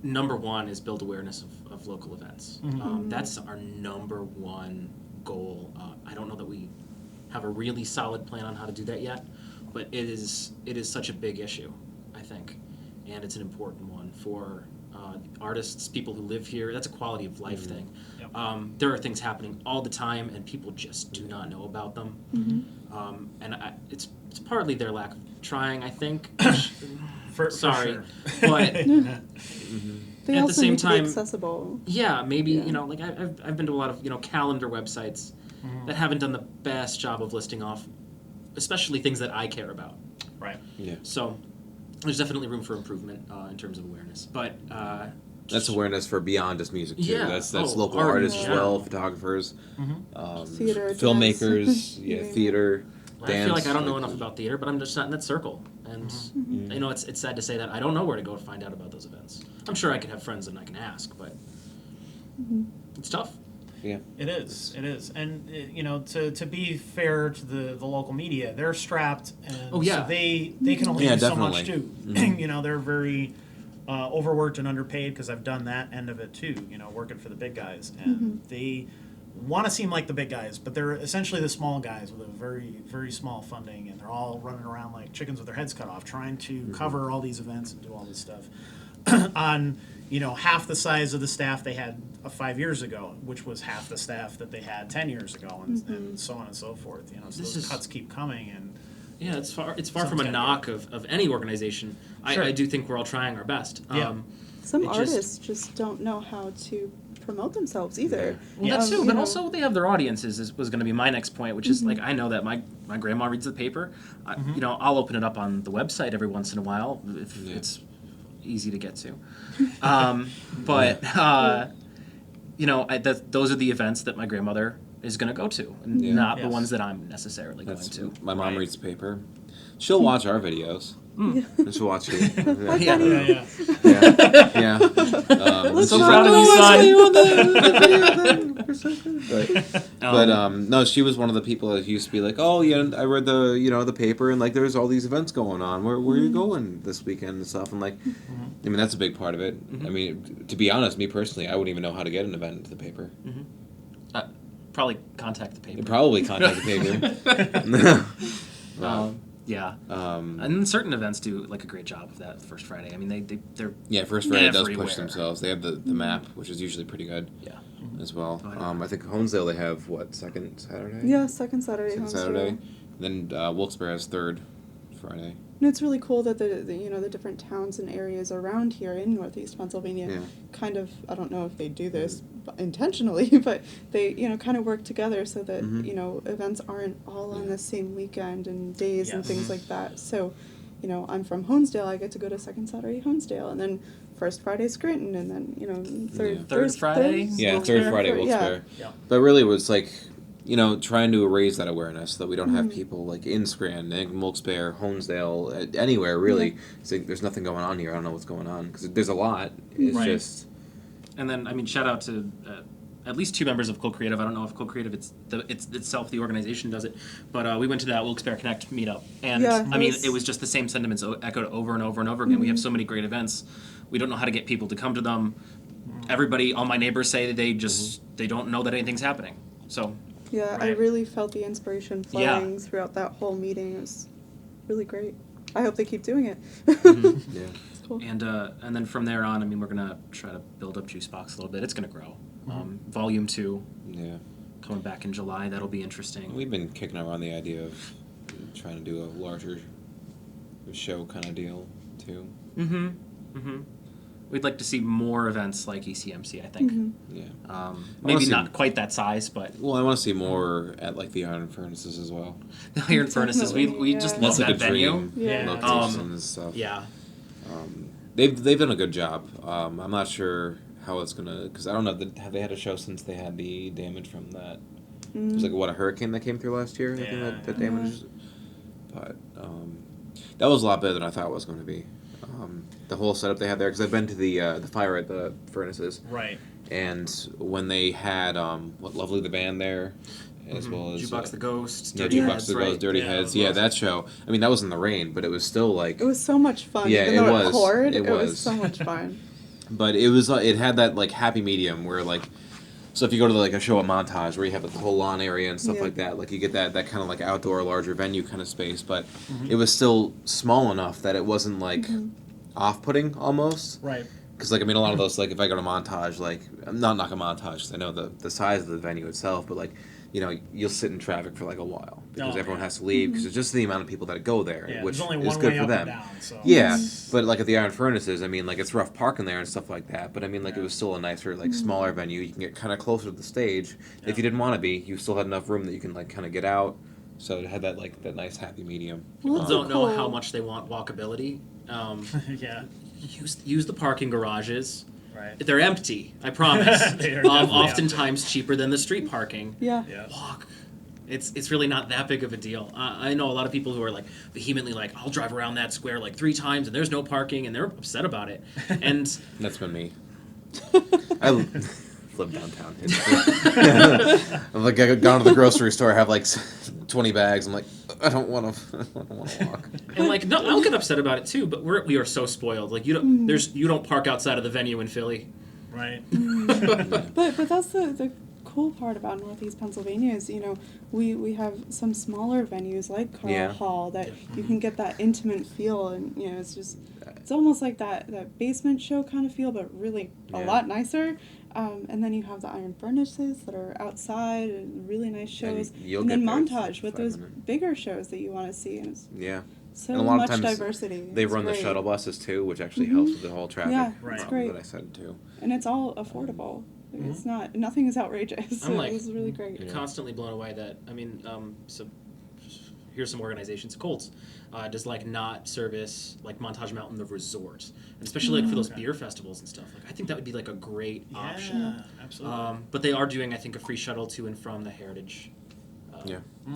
Number one is build awareness of local events. That's our number one goal. I don't know that we have a really solid plan on how to do that yet, but it is such a big issue, I think, and it's an important one for artists, people who live here. That's a quality of life thing. Yep. There are things happening all the time, and people just do not know about them. And it's partly their lack of trying, I think. Sorry, for sure. But They at also the same need to time, be accessible. yeah, maybe Yeah. like I've been to a lot of calendar websites that haven't done the best job of listing off, especially things that I care about. Right. Yeah. So there's definitely room for improvement in terms of awareness, but That's awareness for beyond just music too. Yeah. That's Oh, local art in artists as general. well, photographers, Theater, filmmakers, dance. theater, I dance. feel like I don't know enough about theater, but I'm just not in that circle. And it's sad to say that I don't know where to go to find out about those events. I'm sure I could have friends and I can ask, but it's tough. Yeah. It is, and to be fair to the local media, they're strapped, and so they can only do so much too. They're very overworked and underpaid because I've done that end of it too. Working for the big guys, and they want to seem like the big guys, but they're essentially the small guys with a very very small funding, and they're all running around like chickens with their heads cut off, trying to cover all these events and do all this stuff on half the size of the staff they had 5 years ago, which was half the staff that they had 10 years ago, and so on and so forth. So those cuts keep coming, and yeah, it's far from a knock of any organization. Sure. I do think we're all trying our best. Yeah. Some artists just don't know how to promote themselves either. Well, that's true, but also they have their audiences. Was going to be my next point, which is like I know that my grandma reads the paper. I'll open it up on the website every once in a while if it's easy to get to. Those are the events that my grandmother is going to go to, and not the ones that I'm necessarily going to. My mom reads the paper. She'll watch our videos. And she'll watch you. yeah. So proud of you, son. But no, she was one of the people that used to be like, oh yeah, I read the paper, and like there's all these events going on. Where are you going this weekend and stuff? And like, I mean that's a big part of it. I mean, to be honest, me personally, I wouldn't even know how to get an event into the paper. Probably contact the paper. Probably contact the paper. Yeah. And certain events do like a great job of that First Friday. I mean, they're First Friday does everywhere. push themselves. They have the map, which is usually pretty good. Yeah. As well. I think Honesdale they have second Saturday. Yeah, second Saturday. Second Honesdale. Saturday. Then Wilkes-Barre has third Friday. And it's really cool that the different towns and areas around here in Northeast Pennsylvania kind of, I don't know if they do this intentionally, but they kind of work together so that events aren't all on the same weekend and days and things like that. So, I'm from Honesdale, I get to go to second Saturday Honesdale, and then First Friday Scranton, and then Third Friday. Third Friday Wilkes-Barre. Yeah. But really, it was like trying to raise that awareness so that we don't have people like in Scranton, Wilkes-Barre, Honesdale, anywhere really. It's like there's nothing going on here. I don't know what's going on because there's a lot. It's just. And then, I mean, shout out to at least 2 members of Co-Creative. I don't know if Co-Creative it's itself the organization does it, but we went to that Wilkes-Barre Connect meetup, and I mean it was just the same sentiments echoed over and over and over again. We have so many great events, we don't know how to get people to come to them. Everybody, all my neighbors say that they don't know that anything's happening. So yeah, I really felt the inspiration flowing throughout that whole meeting. It was really great. I hope they keep doing it. Yeah. It's cool. And then from there on, I mean, we're gonna try to build up Juicebox a little bit. It's gonna grow. Volume 2 Yeah. coming back in July. That'll be interesting. We've been kicking around the idea of trying to do a larger show kind of deal too. We'd like to see more events like ECMC, I think. Yeah. Maybe not quite that size, but Well, I want to see more at like the Iron Furnaces as well. the Iron Furnaces, we just love That's like that a venue. dream Yeah. location and stuff. Yeah. They've done a good job. I'm not sure how it's gonna, because I don't know, have they had a show since they had the damage from that? It was like a hurricane that came through last year. I think that damaged. But that was a lot better than I thought it was going to be. The whole setup they had there, because I've been to the fire at the furnaces. Right. And when they had Lovely the band there, as well as Jukebox the Ghost, yeah, Dirty Jukebox Heads, the right? Ghost, Dirty Yeah, Heads. that Yeah, was that show. I mean, that was in the rain, but it was still like. It was so much fun. Yeah, even though it was. poured, It it was was. so much fun. But it was it had that like happy medium where like, so if you go to like a show at Montage where you have like, the whole lawn area and stuff like that, like you get that kind of like outdoor larger venue kind of space, but it was still small enough that it wasn't like off-putting almost. Right. Because like I mean a lot of those, like if I go to Montage, like I'm not knocking Montage 'cause I know the size of the venue itself, but like you know you'll sit in traffic for like a while because everyone has to leave because it's just the amount of people that go there, Yeah, which there's only is one good way for up them. and down. So. Yeah, but like at the Iron Furnaces, I mean, like it's rough parking there and stuff like that. But I mean, like it was still a nicer, like smaller venue. You can get kind of closer to the stage. If you didn't want to be, you still had enough room that you can like kind of get out. So it had that like that nice happy medium. People don't know how much they want walkability. Yeah. Use the parking garages. Right. They're empty, I promise. They are definitely Oftentimes cheaper than the street parking. Yeah. Yeah. Walk. It's really not that big of a deal. I know a lot of people who are like vehemently like, I'll drive around that square like 3 times and there's no parking, and they're upset about it. And That's been me. I live downtown. I'm like I gone to the grocery store, I have like 20 bags. I'm like I don't want to walk. and like no, I'll get upset about it too. But we are so spoiled. Like you don't park outside of the venue in Philly. Right. But that's the cool part about Northeast Pennsylvania is, you know, we have some smaller venues like Carl Hall that you can get that intimate feel, and you know it's almost like that basement show kind of feel, but really a lot nicer. And then you have the Iron Furnaces that are outside and really nice shows, and then Montage with those bigger shows that you want to see, and it's so and a lot much of times diversity. They It's run great. the shuttle buses too, which actually helps with the whole traffic it's problem great. that I said too. And it's all affordable. It's nothing is outrageous. So I'm like, it was really great. constantly blown away that so here's some organizations. Colts does like not service like Montage Mountain the resort, and especially like for those beer festivals and stuff. Like I think that would be like a great option. Yeah, absolutely. But they are doing I think a free shuttle to and from the Heritage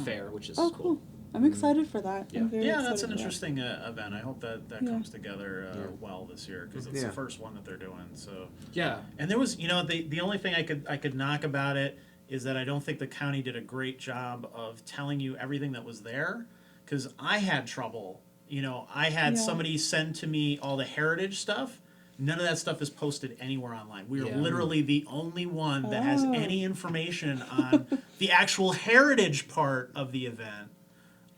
Fair, which is Cool. I'm excited for that. Yeah. I'm very Yeah, excited that's an for that. interesting event. I hope that comes together well this year because it's the first one that they're doing. So yeah. And there was, you know, the only thing I could knock about it is that I don't think the county did a great job of telling you everything that was there, because I had trouble. You know, I had somebody send to me all the heritage stuff. None of that stuff is posted anywhere online. We are literally the only one that has any information on the actual heritage part of the event.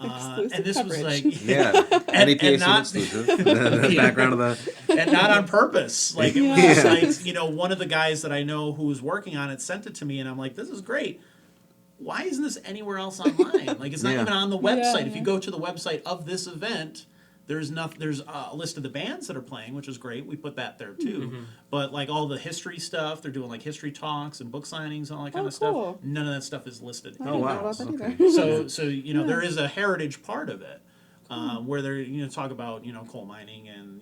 And this coverage. was like, NEPA Scene not exclusive. The background of the. and not on purpose. Like it was like, you know, one of the guys that I know who was working on it sent it to me, and I'm like, this is great. Why isn't this anywhere else online? Like it's not even on the website. If you go to the website of this event, there's a list of the bands that are playing, which is great. We put that there too. But like all the history stuff, they're doing like history talks and book signings and all that kind of cool. stuff. None of that stuff is listed. I didn't know about that either. So you know there is a heritage part of it, where they're talk about coal mining and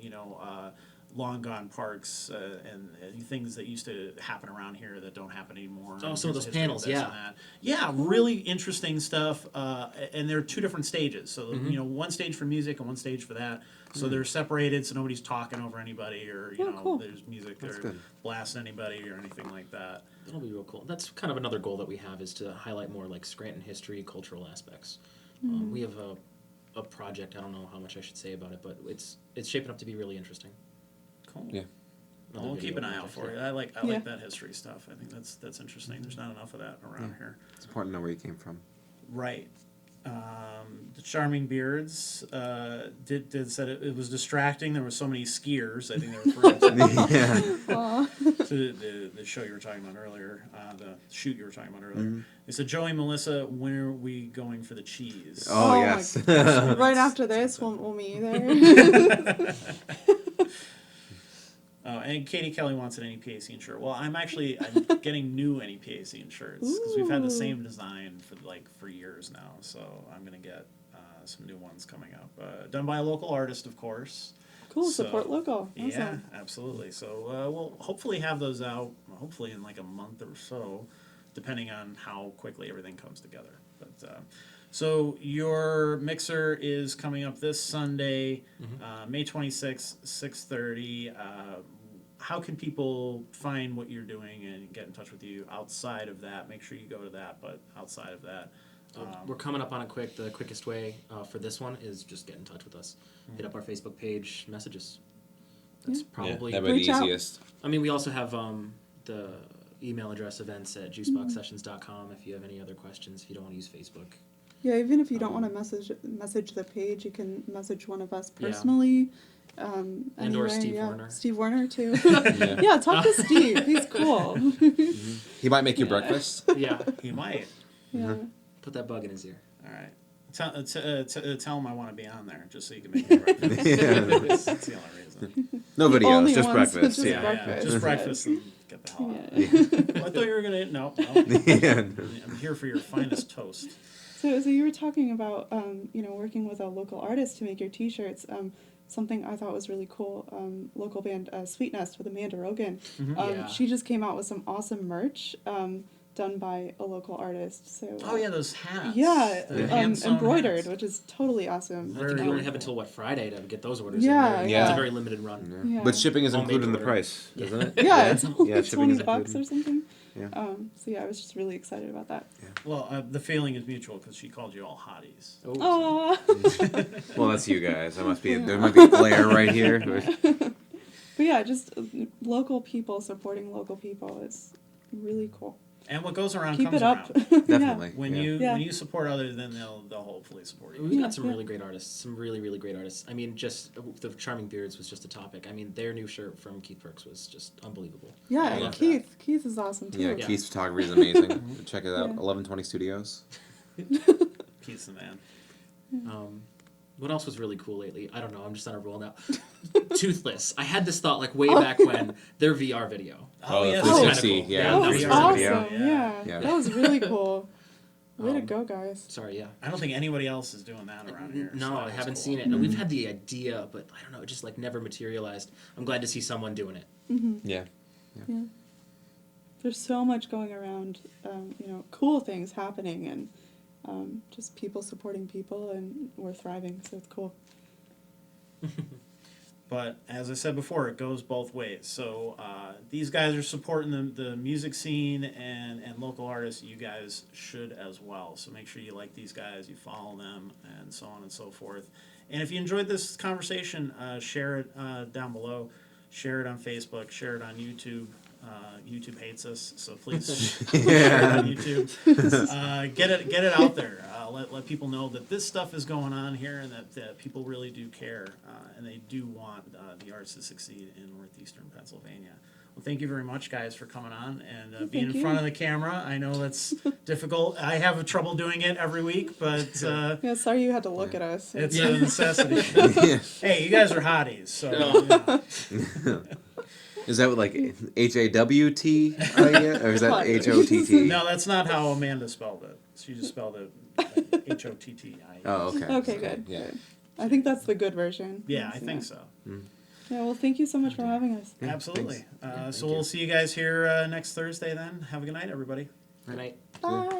long gone parks and things that used to happen around here that don't happen anymore. Oh, And some of here's those the history panels, this yeah. and that. Yeah, really interesting stuff. And there are two different stages. So one stage for music and one stage for that. So they're separated, so nobody's talking over anybody, or cool. there's music That's or good. blasting anybody or anything like that. That'll be real cool. That's kind of another goal that we have, is to highlight more like Scranton history, cultural aspects. We have a project. I don't know how much I should say about it, but it's shaping up to be really interesting. Cool. Yeah. Another We'll video keep an eye out project, for it. yeah. I like Yeah. that history stuff. I think that's interesting. There's not enough of that around here. It's important to know where you came from. Right. The Charming Beards did said it was distracting. There were so many skiers. I think they were referring Yeah. Aw. to the show you were talking about earlier, the shoot you were talking about earlier. They said, Joey, Melissa, when are we going for the cheese? Oh, my yes. gosh. Right after this, we'll meet you there. And Katie Kelly wants an NEPA Scene shirt. Well, I'm getting new NEPA Scene shirts because we've had the Ooh. same design for years now. So I'm gonna get some new ones coming up, done by a local artist, of course. Cool, So, support local. Awesome. Yeah, absolutely. So we'll hopefully have those out, hopefully in like a month or so, depending on how quickly everything comes together. But so your mixer is coming up this Sunday, May 26th, 6:30. How can people find what you're doing and get in touch with you outside of that? Make sure you go to that, but outside of that. We're coming up on it quick. The quickest way for this one is just get in touch with us. Hit up our Facebook page, messages. That's probably. That'd be Reach the out. easiest. I mean, we also have the email address events@juiceboxsessions.com if you have any other questions, if you don't want to use Facebook. Yeah, even if you don't want to message the page, you can message one of us Yeah. personally. And or Anyway, Steve yeah. Warner. Steve Warner too. Yeah. Yeah, talk to Steve. He's cool. He might make you breakfast. Yeah, You might. Yeah. put that bug in his ear. All right. Tell him I want to be on there, just so you can make me breakfast. Yeah. That's the only reason. No The videos, only just ones- breakfast. just Yeah. breakfast. Just Yeah. breakfast and get the hell out. Yeah. I thought you were gonna. No. Yeah. I'm here for your finest toast. So you were talking about, working with a local artist to make your T-shirts. Something I thought was really cool. Local band Sweet Nest with Amanda Rogan. Yeah. She just came out with some awesome merch done by a local artist. So Oh yeah, those hats. yeah, The hand-sewn embroidered, hats. which is totally awesome. I think you Very only have cool. until Friday to get those orders. Yeah, in. yeah. It's a very limited run. Yeah. But shipping is Homemade included in the order. price, isn't it? Yeah, it's only Yeah, shipping is $20 included. or something. Yeah. So yeah, I was just really excited about that. Well, the feeling is mutual because she called you all hotties. Oh, Aww. Well, that's you guys. There might be a glare right here. But yeah, just local people supporting local people is really cool. And what goes around Keep comes it up. around. Definitely. When yeah. you Yeah. when you support others, then they'll hopefully support you. We've got some Yeah. really great artists. Some really, really great artists. I mean, just the Charming Beards was just a topic. I mean, their new shirt from Keith Perks was just unbelievable. Yeah, I and love Keith. Keith is awesome too. Yeah, Yeah. Keith's photography is amazing. Check it out. Yeah. 1120 Studios. Peace, the man. What else was really cool lately? I don't know. I'm just on a roll now. Toothless. I had this thought like way back when their VR video. Oh, yes, the that's 360, kinda cool. yeah. That that was was awesome. video. Yeah. Yeah. That was really cool. Way to Um, go, guys. Sorry, yeah. I don't think anybody else is doing that around here. so No, that I was haven't cool. seen it. And we've had the idea, but I don't know. It just like never materialized. I'm glad to see someone doing it. Yeah. Yeah. There's so much going around, cool things happening and just people supporting people, and we're thriving, so it's cool. But as I said before, it goes both ways. So these guys are supporting the music scene and local artists. You guys should as well. So make sure you like these guys, you follow them, and so on and so forth. And if you enjoyed this conversation, share it down below. Share it on Facebook. Share it on YouTube. YouTube hates us, so please share it on YouTube. Get it out there. Let people know that this stuff is going on here, and that people really do care, and they do want the arts to succeed in northeastern Pennsylvania. Well, thank you very much, guys, for coming on and being Thank in front you. of the camera. I know that's difficult. I have trouble doing it every week, but Yeah, sorry you had to look at us. it's a necessity. Yeah. Hey, you guys are hotties, so Is that what, like HAWT, or is that HOTT? no, that's not how Amanda spelled it. She just spelled it like HOTTI. Oh, okay. Okay, good. Yeah. Good. I think that's the good version. Yeah, I think so. Yeah, well, thank you so much for having us. Yeah, Absolutely. thanks. So we'll see you guys here next Thursday then. Have a good night, everybody. Good night. Bye.